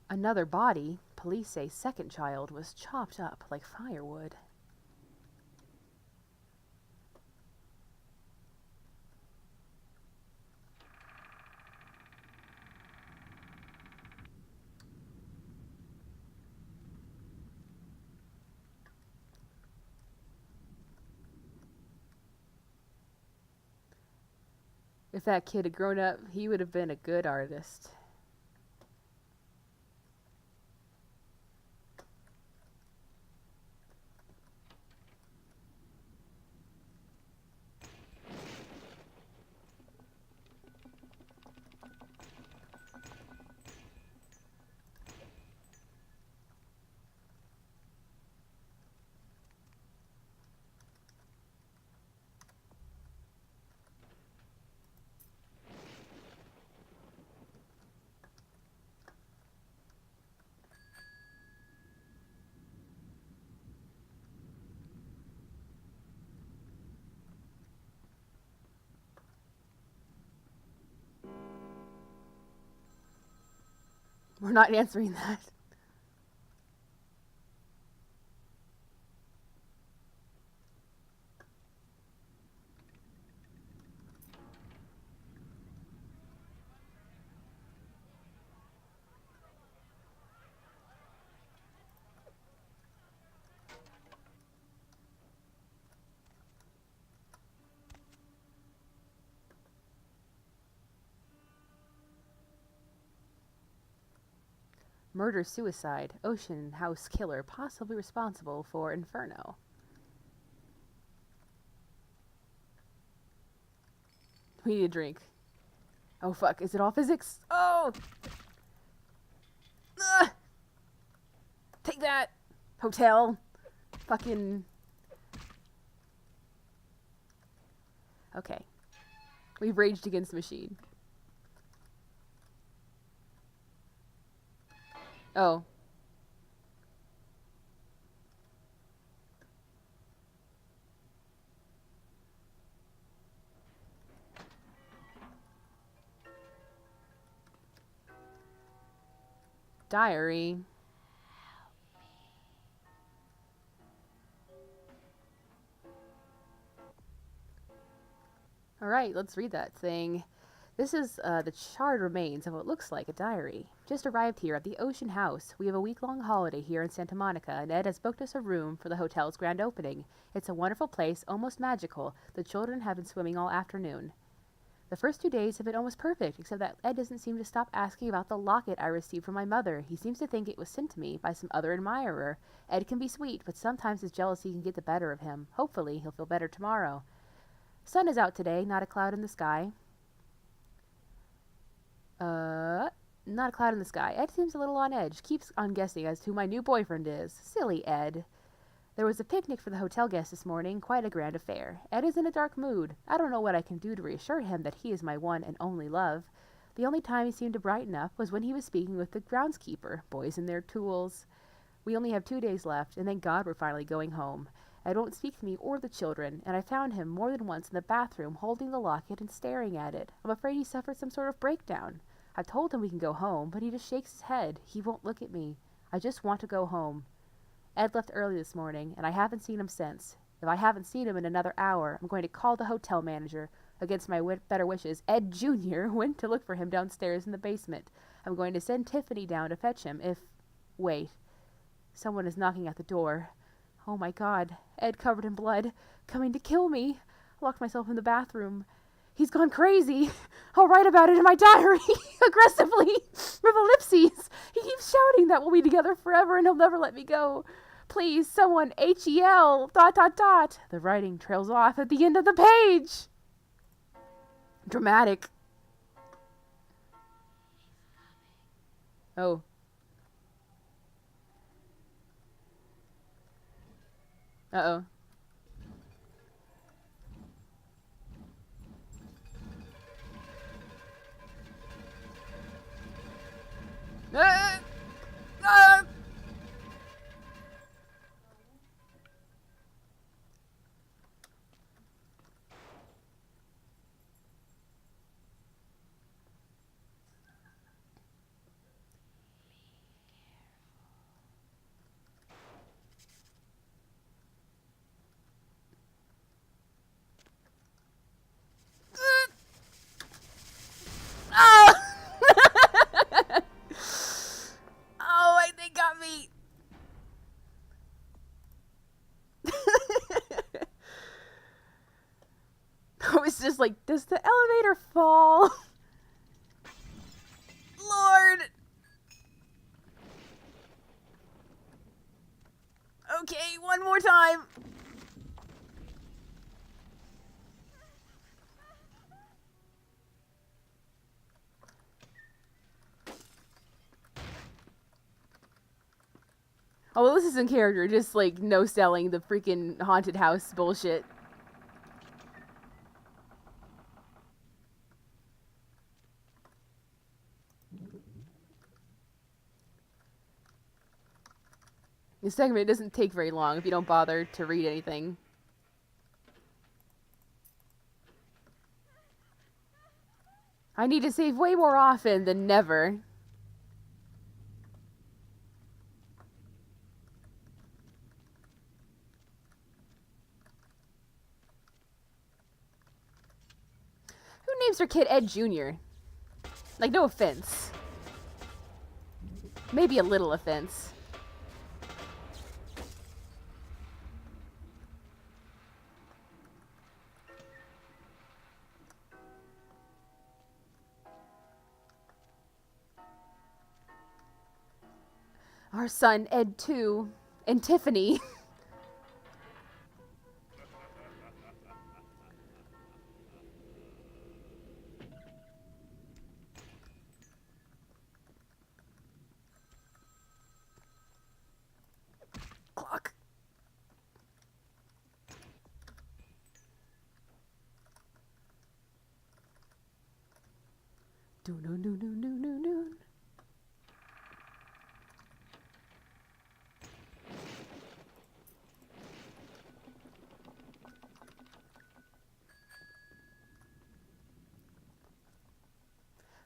Another body. Police say second child was chopped up like firewood. If that kid had grown up, he would have been a good artist. We're not answering that. Murder-suicide. Ocean house killer possibly responsible for Inferno. We need a drink. Oh fuck, is it all physics? Oh! Ugh! Take that! Hotel. Fucking... Okay. We've raged against the machine. Oh. Diary. Alright, let's read that thing. This is the charred remains of what looks like a diary. Just arrived here at the Ocean House. We have a week-long holiday here in Santa Monica, and Ed has booked us a room for the hotel's grand opening. It's a wonderful place, almost magical. The children have been swimming all afternoon. The first 2 days have been almost perfect, except that Ed doesn't seem to stop asking about the locket I received from my mother. He seems to think it was sent to me by some other admirer. Ed can be sweet, but sometimes his jealousy can get the better of him. Hopefully, he'll feel better tomorrow. Sun is out today, not a cloud in the sky. Not a cloud in the sky. Ed seems a little on edge. Keeps on guessing as to who my new boyfriend is. Silly Ed. There was a picnic for the hotel guests this morning. Quite a grand affair. Ed is in a dark mood. I don't know what I can do to reassure him that he is my one and only love. The only time he seemed to brighten up was when he was speaking with the groundskeeper. Boys and their tools. We only have 2 days left, and thank God we're finally going home. Ed won't speak to me or the children, and I found him more than once in the bathroom holding the locket and staring at it. I'm afraid he suffered some sort of breakdown. I told him we can go home, but he just shakes his head. He won't look at me. I just want to go home. Ed left early this morning, and I haven't seen him since. If I haven't seen him in another hour, I'm going to call the hotel manager. Against my better wishes, Ed Jr. went to look for him downstairs in the basement. I'm going to send Tiffany down to fetch him if... Wait. Someone is knocking at the door. Oh my God. Ed covered in blood. Coming to kill me. I locked myself in the bathroom. He's gone crazy. I'll write about it in my diary. Aggressively. With ellipses. He keeps shouting that we'll be together forever and he'll never let me go. Please, someone, H-E-L, ... The writing trails off at the end of the page. Dramatic. Oh. Uh-oh. Oh! Oh, they got me. I was just like, does the elevator fall? Lord. Okay, one more time. Oh, well, this is in character, just like no selling the freaking haunted house bullshit. This segment doesn't take very long if you don't bother to read anything. I need to save way more often than never. Who names their kid Ed Jr.? Like, no offense. Maybe a little offense. Our son, Ed, too. And Tiffany. Clock. Doon.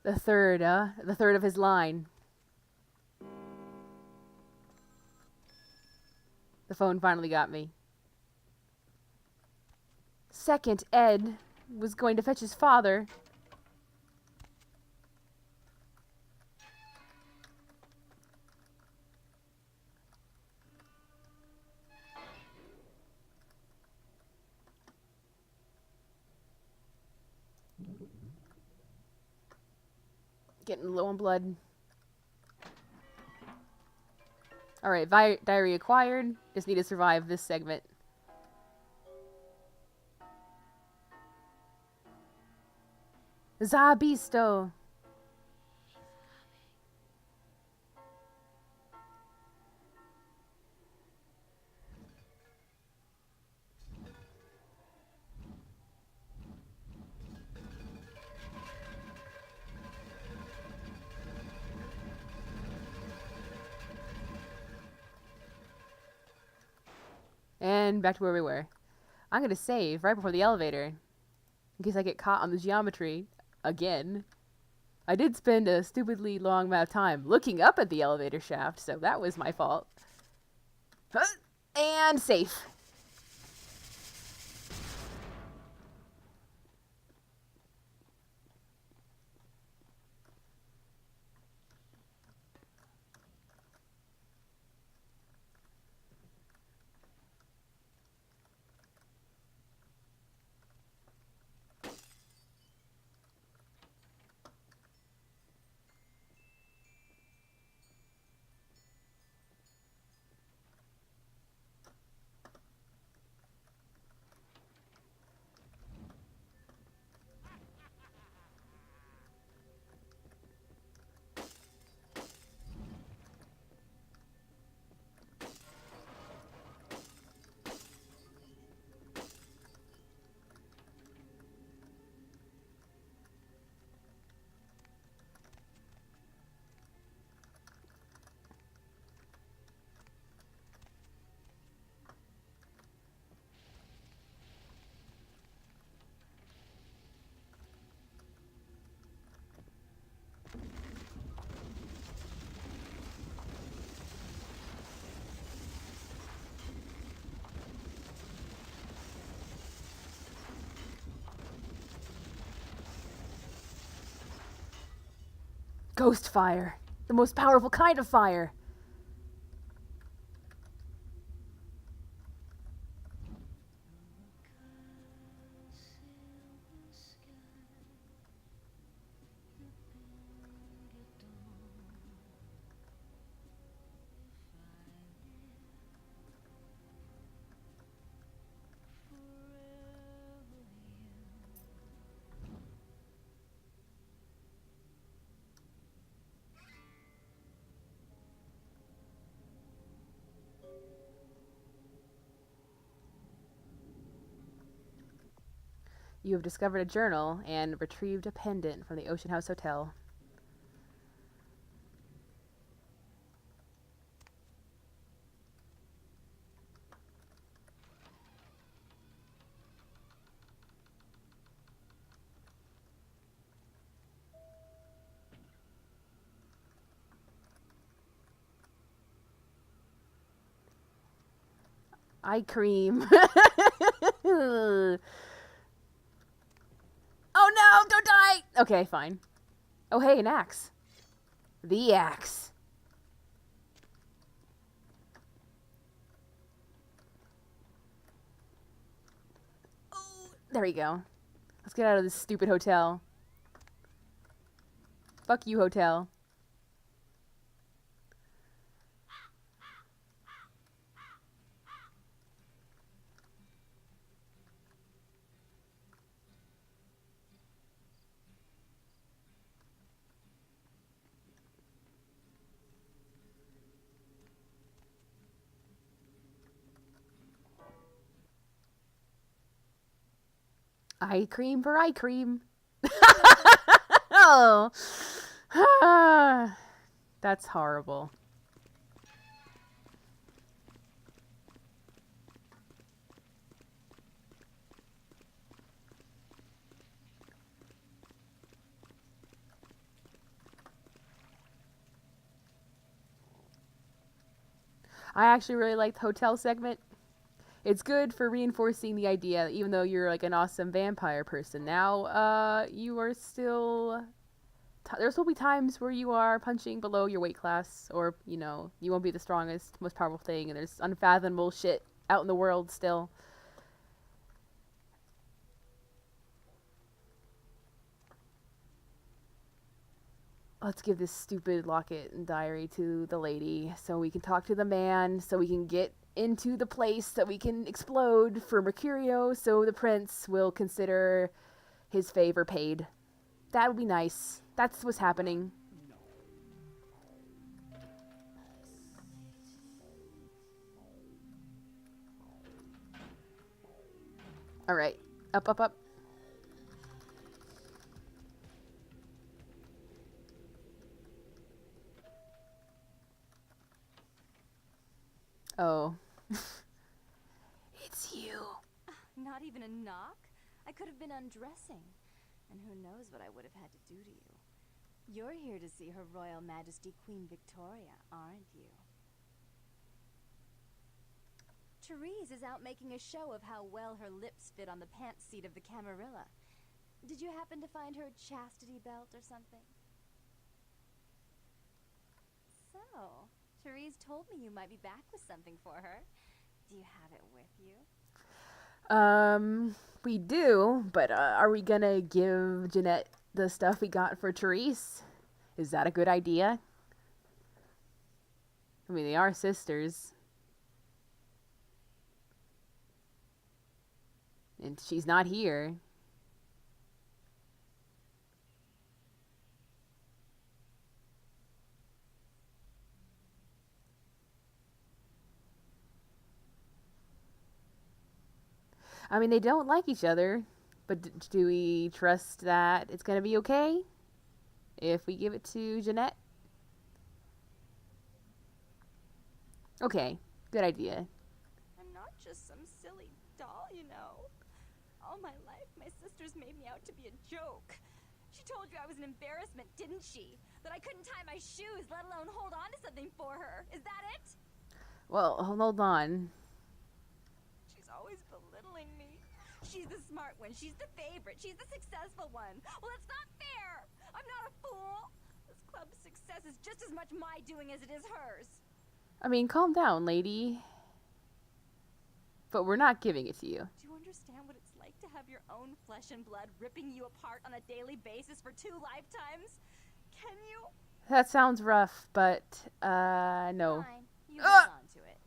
The third of his line. The phone finally got me. Second, Ed was going to fetch his father. Getting low on blood. Alright, diary acquired. Just need to survive this segment. Zabisto. And back to where we were. I'm going to save right before the elevator. In case I get caught on the geometry. Again. I did spend a stupidly long amount of time looking up at the elevator shaft, so that was my fault. Huh? And safe. Ghost fire. The most powerful kind of fire. You have discovered a journal and retrieved a pendant from the Ocean House Hotel. Eye cream. Oh no, don't die! Okay, fine. Oh hey, an axe. The axe. Oh, there we go. Let's get out of this stupid hotel. Fuck you, hotel. Eye cream for eye cream. Oh. That's horrible. I actually really like the hotel segment. It's good for reinforcing the idea that even though you're like an awesome vampire person now, you are still... There's will be times where you are punching below your weight class, or, you know, you won't be the strongest, most powerful thing, and there's unfathomable shit out in the world still. Let's give this stupid locket and diary to the lady so we can talk to the man, so we can get into the place that we can explode for Mercurio, so the prince will consider his favor paid. That would be nice. That's what's happening. Alright. Up, up, up. Oh. It's you. Not even a knock? I could have been undressing. And who knows what I would have had to do to you. You're here to see Her Royal Majesty Queen Victoria, aren't you? Therese is out making a show of how well her lips fit on the pants seat of the Camarilla. Did you happen to find her chastity belt or something? So, Therese told me you might be back with something for her. Do you have it with you? We do, but are we gonna give Jeanette the stuff we got for Therese? Is that a good idea? I mean, they are sisters. And she's not here. I mean, they don't like each other, but do we trust that it's going to be okay if we give it to Jeanette? Okay, good idea. I'm not just some silly doll, you know. All my life, my sisters made me out to be a joke. She told you I was an embarrassment, didn't she? That I couldn't tie my shoes, let alone hold on to something for her. Is that it? Well, hold on. She's always belittling me. She's the smart one. She's the favorite. She's the successful one. Well, it's not fair. I'm not a fool. This club's success is just as much my doing as it is hers. I mean, calm down, lady. But we're not giving it to you. Do you understand what it's like to have your own flesh and blood ripping you apart on a daily basis for 2 lifetimes? Can you? That sounds rough, but, no. Fine. You hold on to it.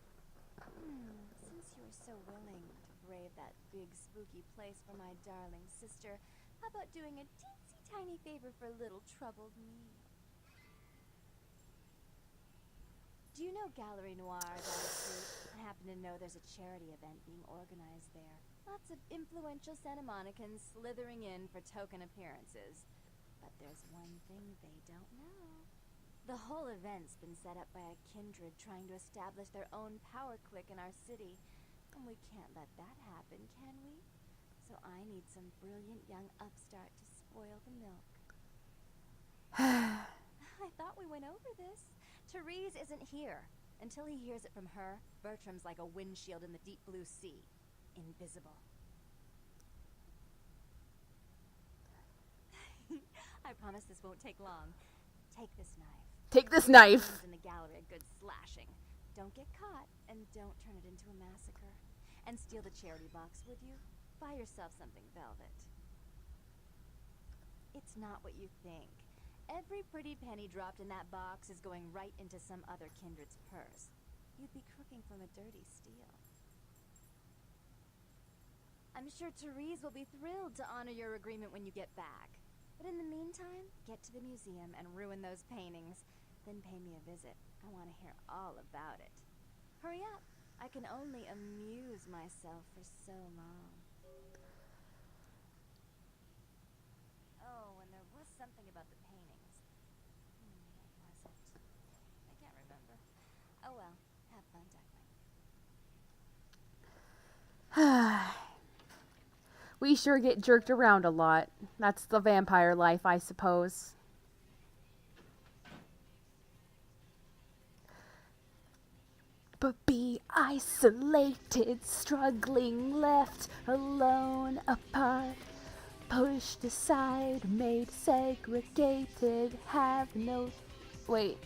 Since you were so willing to brave that big spooky place for my darling sister, how about doing a teensy tiny favor for little troubled me? Do you know Gallery Noir down the street? I happen to know there's a charity event being organized there. Lots of influential Santa Monicans slithering in for token appearances. But there's one thing they don't know. The whole event's been set up by a kindred trying to establish their own power clique in our city. And we can't let that happen, can we? So I need some brilliant young upstart to spoil the milk. I thought we went over this. Therese isn't here. Until he hears it from her, Bertram's like a windshield in the deep blue sea. Invisible. I promise this won't take long. Take this knife. Take this knife. In the gallery, a good slashing. Don't get caught, and don't turn it into a massacre. And steal the charity box, would you? Buy yourself something velvet. It's not what you think. Every pretty penny dropped in that box is going right into some other kindred's purse. You'd be crooking from a dirty steal. I'm sure Therese will be thrilled to honor your agreement when you get back. But in the meantime, get to the museum and ruin those paintings. Then pay me a visit. I want to hear all about it. Hurry up. I can only amuse myself for so long. Oh, and there was something about the paintings. What was it? I can't remember. Oh well, have fun, Duckling. We sure get jerked around a lot. That's the vampire life, I suppose. But be isolated, struggling, left alone, apart, pushed aside, made segregated, have no... Wait.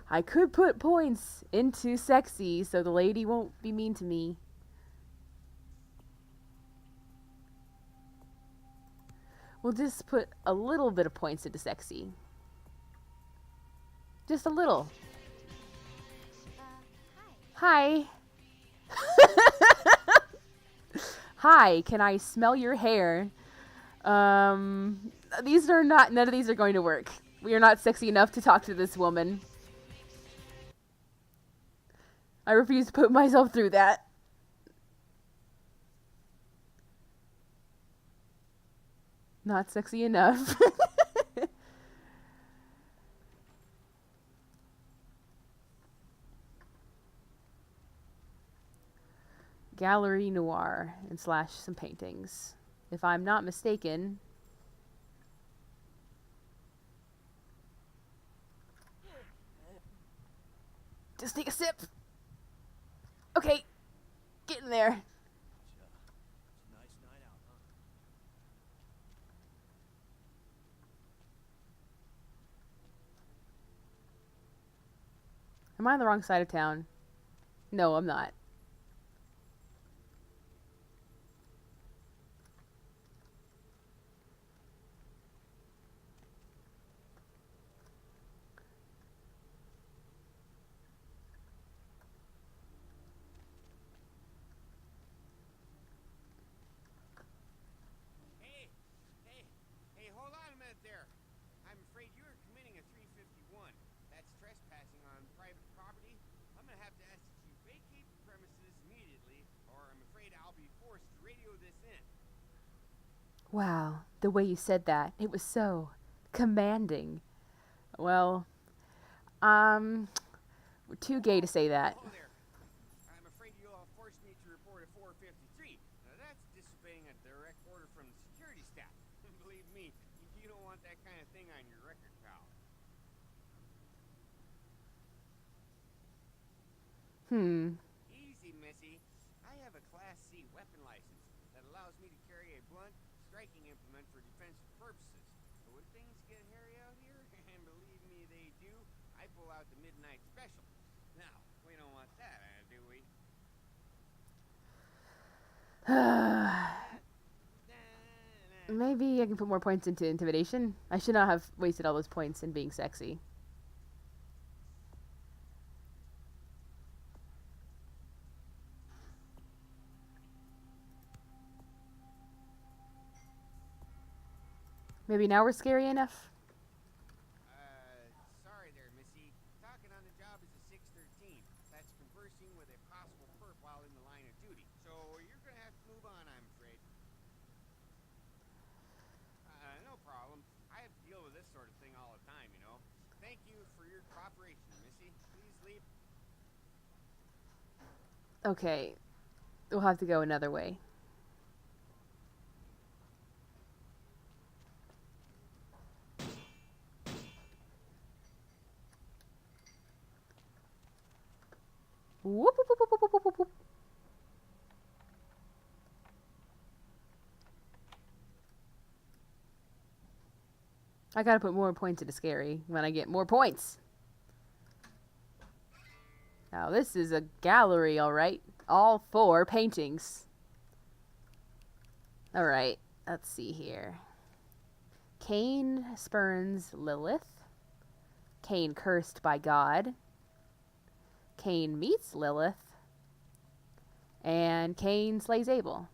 I could put points into sexy so the lady won't be mean to me. We'll just put a little bit of points into sexy. Just a little. Hi. Hi, can I smell your hair? None of these are going to work. We are not sexy enough to talk to this woman. I refuse to put myself through that. Not sexy enough. Gallery Noir and slash some paintings. If I'm not mistaken, Just take a sip. Okay. Get in there. It's a nice night out, huh? Am I on the wrong side of town? No, I'm not. Hey, hold on a minute there. I'm afraid you are committing a 351. That's trespassing on private property. I'm gonna have to ask that you vacate the premises immediately, or I'm afraid I'll be forced to radio this in. Wow, the way you said that, it was so commanding. Well, too gay to say that. Oh, there. I'm afraid you'll force me to report a 453. Now that's disobeying a direct order from the security staff. Believe me, you don't want that kind of thing on your record, pal. Easy, Missy. I have a Class C weapon license that allows me to carry a blunt striking implement for defensive purposes. But when things get hairy out here, and believe me they do, I pull out the midnight special. Now, we don't want that, do we? Maybe I can put more points into intimidation. I should not have wasted all those points in being sexy. Maybe now we're scary enough? Sorry there, Missy. Talking on the job is a 613. That's conversing with a possible perp while in the line of duty. So you're gonna have to move on, I'm afraid. No problem. I have to deal with this sort of thing all the time, you know. Thank you for your cooperation, Missy. Please leave. Okay. We'll have to go another way. Whoop, whoop, whoop, whoop, whoop, whoop, whoop. I gotta put more points into scary when I get more points. Now this is a gallery, alright. All 4 paintings. Alright, let's see here. Cain spurns Lilith. Cain cursed by God. Cain meets Lilith. And Cain slays Abel.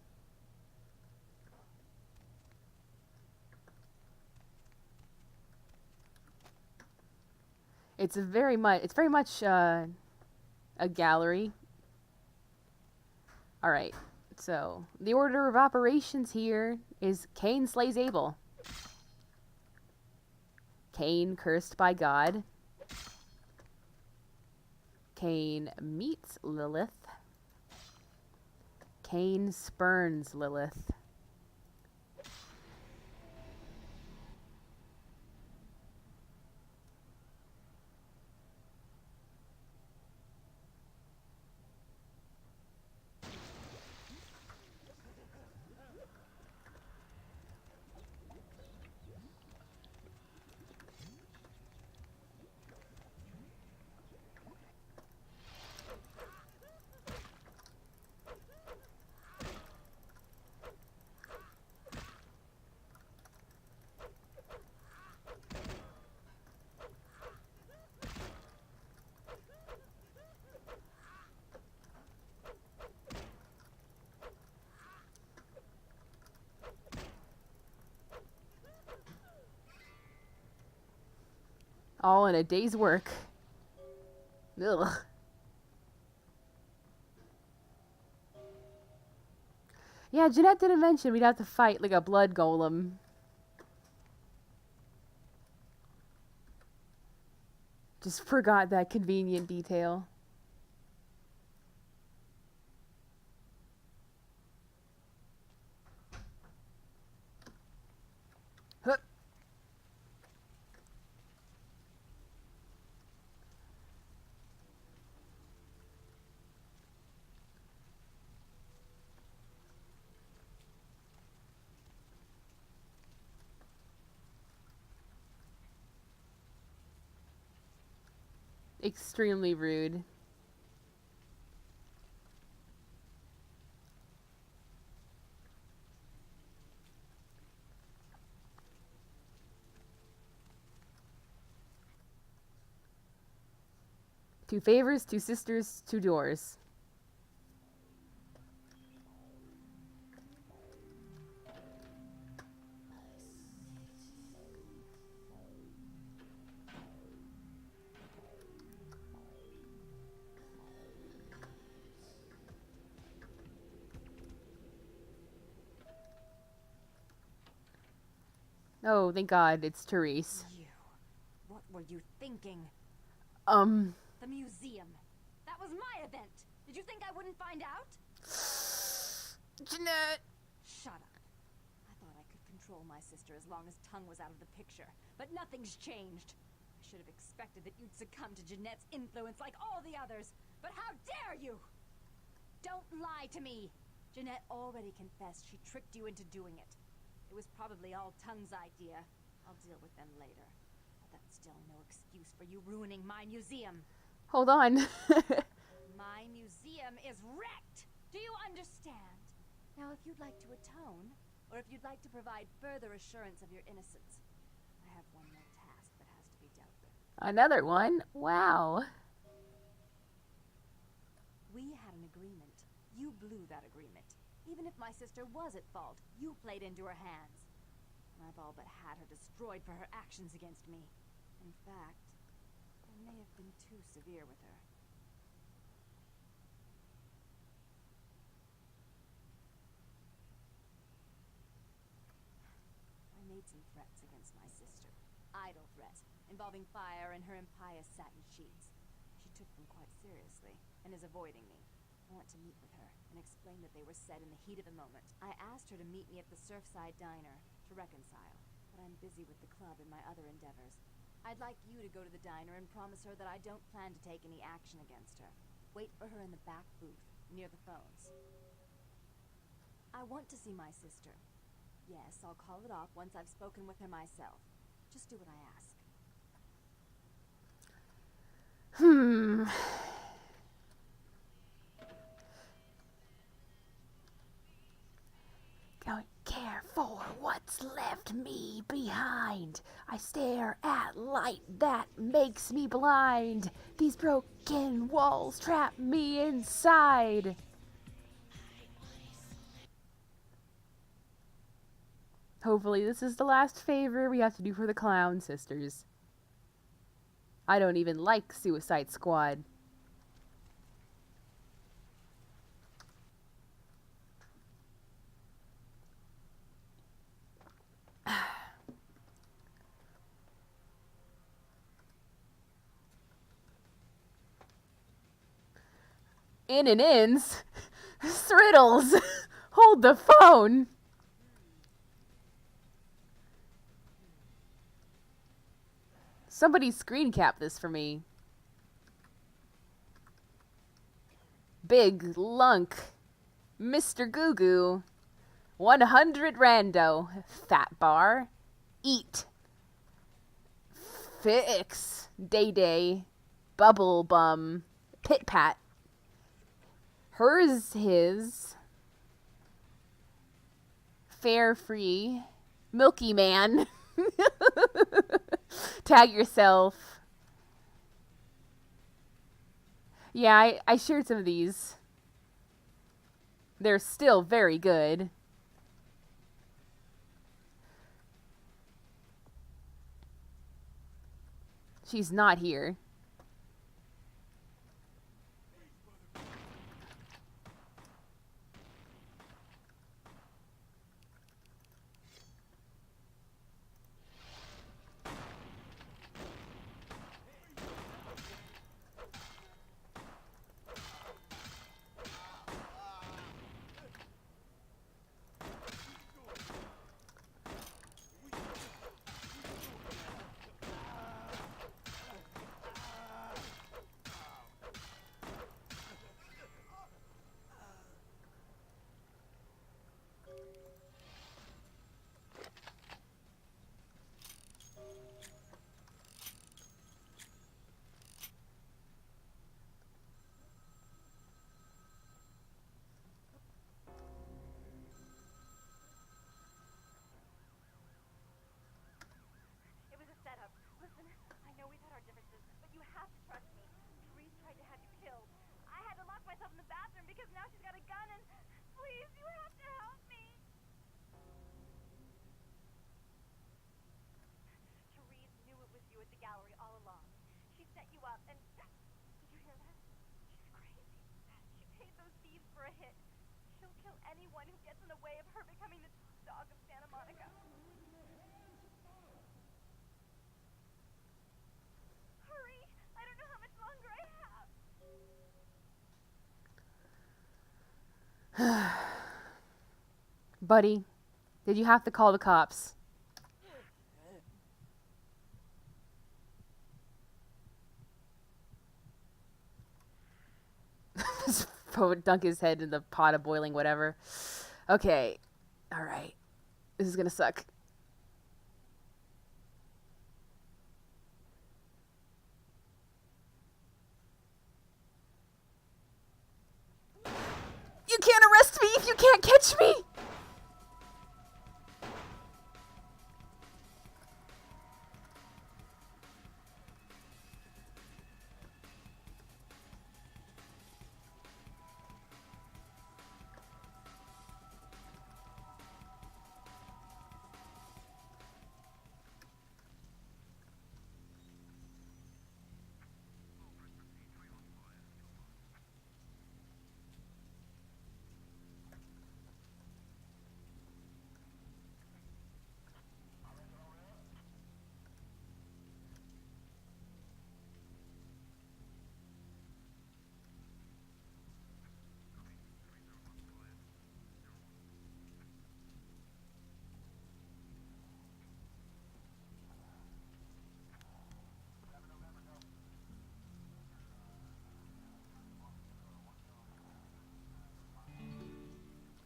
It's very much a gallery. All right. So, the order of operations here is Cain slays Abel. Cain cursed by God. Cain meets Lilith. Cain spurns Lilith. All in a day's work. Ugh. Yeah, Jeanette didn't mention we'd have to fight like a blood golem. Just forgot that convenient detail. Hup. Extremely rude. Two favors, two sisters, two doors. Oh, thank God, it's Therese. You. What were you thinking? The museum. That was my event. Did you think I wouldn't find out? Jeanette! Shut up. I thought I could control my sister as long as Tongue was out of the picture, but nothing's changed. I should have expected that you'd succumb to Jeanette's influence like all the others, but how dare you! Don't lie to me! Jeanette already confessed she tricked you into doing it. It was probably all Tongue's idea. I'll deal with them later. But that's still no excuse for you ruining my museum. Hold on. My museum is wrecked! Do you understand? Now, if you'd like to atone, or if you'd like to provide further assurance of your innocence, I have one more task that has to be dealt with. Another one? Wow. We had an agreement. You blew that agreement. Even if my sister was at fault, you played into her hands. And I've all but had her destroyed for her actions against me. In fact, I may have been too severe with her. I made some threats against my sister. Idle threats, involving fire and her impious satin sheets. She took them quite seriously, and is avoiding me. I want to meet with her, and explain that they were said in the heat of the moment. I asked her to meet me at the Surfside Diner, to reconcile, but I'm busy with the club and my other endeavors. I'd like you to go to the diner and promise her that I don't plan to take any action against her. Wait for her in the back booth, near the phones. I want to see my sister. Yes, I'll call it off once I've spoken with her myself. Just do what I ask. Don't care for what's left me behind. I stare at light that makes me blind. These broken walls trap me inside. Hopefully this is the last favor we have to do for the Clown Sisters. I don't even like Suicide Squad. In and ins. Thriddles. Hold the phone. Somebody screen cap this for me. Big Lunk. Mr. Goo Goo. 100 rando. Fat bar. Eat. Fix. Day Day. Bubble Bum. Pit Pat. Hers, his. Fair Free. Milky Man. Tag yourself. Yeah, I shared some of these. They're still very good. She's not here. because now she's got a gun and please, you have to help me. Therese knew it was you at the gallery all along. She set you up and... Did you hear that? She's crazy. She paid those thieves for a hit. She'll kill anyone who gets in the way of her becoming the dog of Santa Monica. Hurry! I don't know how much longer I have. Buddy, did you have to call the cops? Just dunk his head in the pot of boiling whatever. Okay. Alright. This is gonna suck. You can't arrest me if you can't catch me!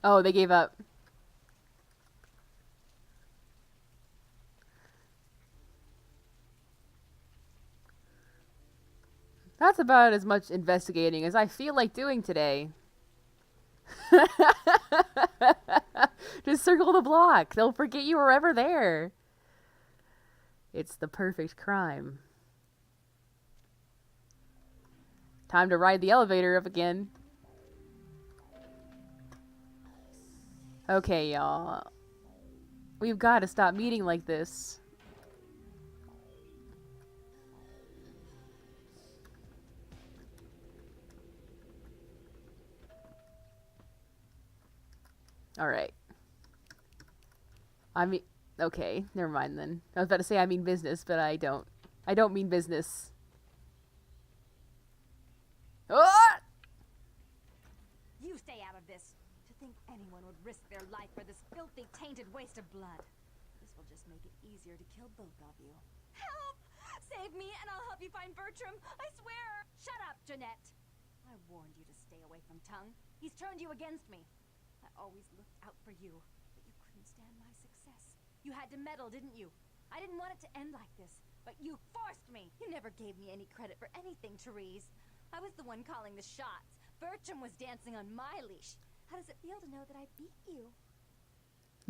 Oh, they gave up. That's about as much investigating as I feel like doing today. Just circle the block. They'll forget you were ever there. It's the perfect crime. Time to ride the elevator up again. Okay, y'all. We've got to stop meeting like this. Alright. I mean... Okay, never mind then. I was about to say I mean business, but I don't. I don't mean business. Ah! You stay out of this. To think anyone would risk their life for this filthy, tainted waste of blood. This will just make it easier to kill both of you. Help! Save me and I'll help you find Bertram. I swear! Shut up, Jeanette. I warned you to stay away from Tongue. He's turned you against me. I always looked out for you, but you couldn't stand my success. You had to meddle, didn't you? I didn't want it to end like this, but you forced me. You never gave me any credit for anything, Therese. I was the one calling the shots. Bertram was dancing on my leash. How does it feel to know that I beat you?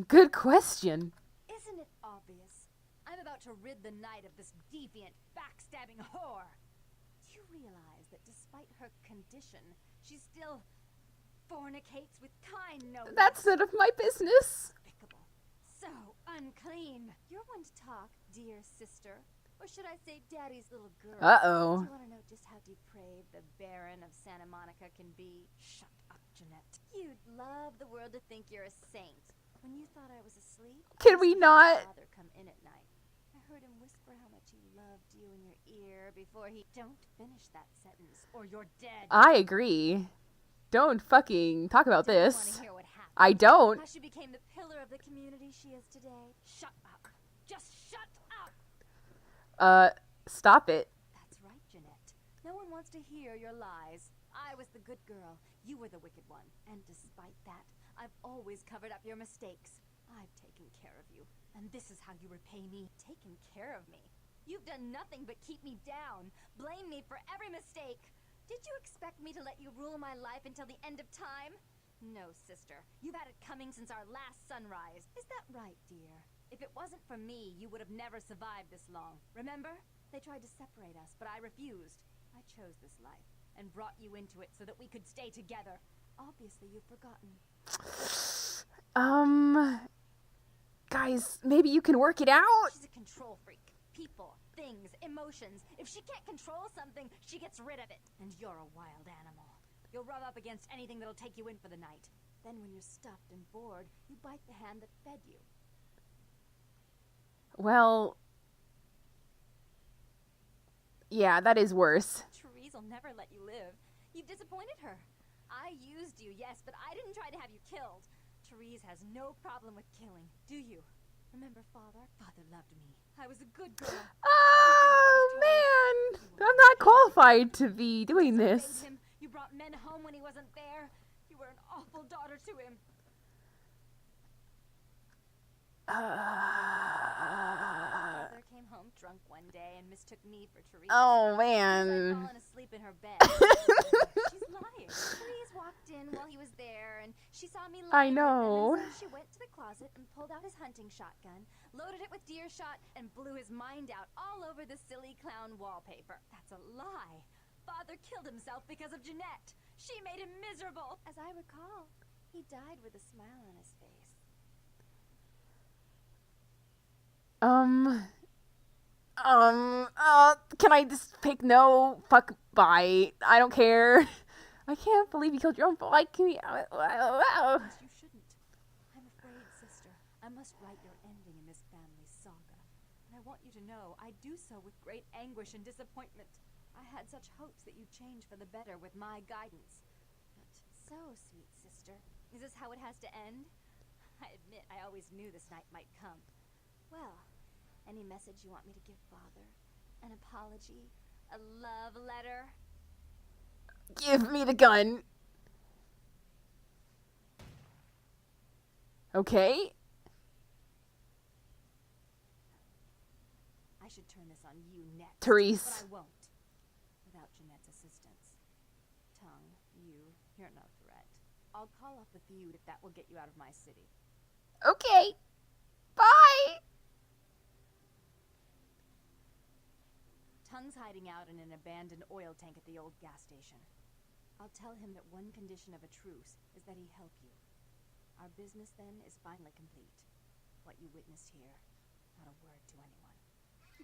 Good question. Isn't it obvious? I'm about to rid the night of this deviant, backstabbing whore. Do you realize that despite her condition, she still fornicates with kind no less? That's none of my business. Despicable. So unclean. You're one to talk, dear sister. Or should I say daddy's little girl? Uh-oh. Do you want to know just how depraved the Baron of Santa Monica can be? Shut up, Jeanette. You'd love the world to think you're a saint. When you thought I was asleep, Can we not? Father come in at night. I heard him whisper how much he loved you in your ear before he... Don't finish that sentence, or you're dead. I agree. Don't fucking talk about Don't this. want to hear what happened. I don't. How she became the pillar of the community she is today. Shut up. Just shut up. Stop it. That's right, Jeanette. No one wants to hear your lies. I was the good girl. You were the wicked one. And despite that, I've always covered up your mistakes. I've taken care of you. And this is how you repay me. Taken care of me. You've done nothing but keep me down. Blame me for every mistake. Did you expect me to let you rule my life until the end of time? No, sister. You've had it coming since our last sunrise. Is that right, dear? If it wasn't for me, you would have never survived this long. Remember? They tried to separate us, but I refused. I chose this life and brought you into it so that we could stay together. Obviously, you've forgotten. Guys, maybe you can work it out? She's a control freak. People, things, emotions. If she can't control something, she gets rid of it. And you're a wild animal. You'll rub up against anything that'll take you in for the night. Then when you're stuffed and bored, you bite the hand that fed you. Well, yeah, that is worse. Therese will never let you live. You've disappointed her. I used you, yes, but I didn't try to have you killed. Therese has no problem with killing, do you? Remember Father? Father loved me. I was a good girl. Oh, man. I'm not qualified to be doing this. Him. You brought men home when he wasn't there. You were an awful daughter to him. Father came home drunk one day and mistook me for Therese. Oh, I'd man. fallen asleep in her bed. She's lying. Therese walked in while he was there, and she saw me I lying know. with him, and so she went to the closet and pulled out his hunting shotgun, loaded it with deer shot, and blew his mind out all over the silly clown wallpaper. That's a lie. Father killed himself because of Jeanette. She made him miserable. As I recall, he died with a smile on his face. Can I just pick no? Fuck, bye. I don't care. I can't believe you killed your own boy. Yes, you shouldn't. I'm afraid, sister. I must write your ending in this family saga. And I want you to know I do so with great anguish and disappointment. I had such hopes that you'd change for the better with my guidance. But so, sweet sister, is this how it has to end? I admit I always knew this night might come. Well, any message you want me to give Father? An apology? A love letter? Give me the gun. Okay. I should turn this on you next. Therese. But I won't. Without Jeanette's assistance. Tongue, you're no threat. I'll call off the feud if that will get you out of my city. Okay. Bye. Tongue's hiding out in an abandoned oil tank at the old gas station. I'll tell him that one condition of a truce is that he help you. Our business then is finally complete. What you witnessed here, not a word to anyone.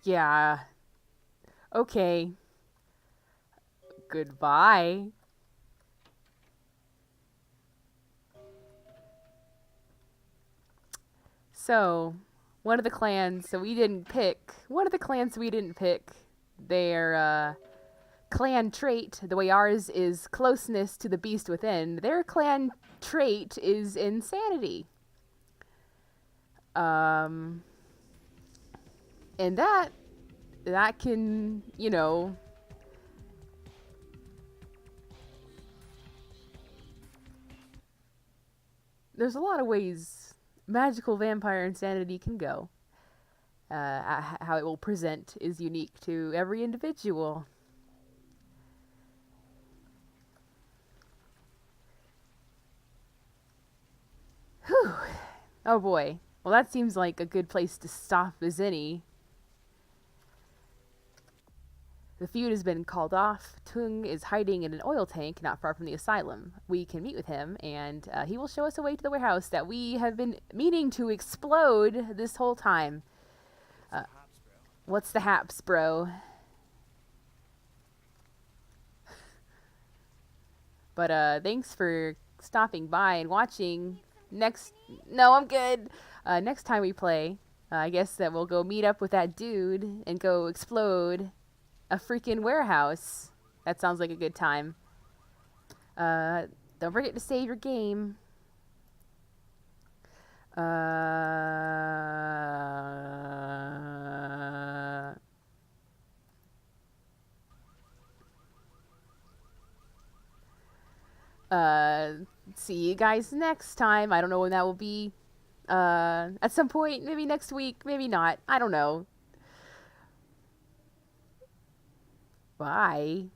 Yeah. Okay. Goodbye. So, one of the clans we didn't pick, their clan trait, the way ours is closeness to the beast within, their clan trait is insanity. And that can, there's a lot of ways magical vampire insanity can go. How it will present is unique to every individual. Whew. Oh boy. Well, that seems like a good place to stop as any. The feud has been called off. Tung is hiding in an oil tank not far from the asylum. We can meet with him, and he will show us a way to the warehouse that we have been meaning to explode this whole time. What's the haps, bro? But thanks for stopping by and watching. No, I'm good. Next time we play, I guess that we'll go meet up with that dude and go explode a freaking warehouse. That sounds like a good time. Don't forget to save your game. See you guys next time. I don't know when that will be. At some point, maybe next week, maybe not. I don't know. Bye.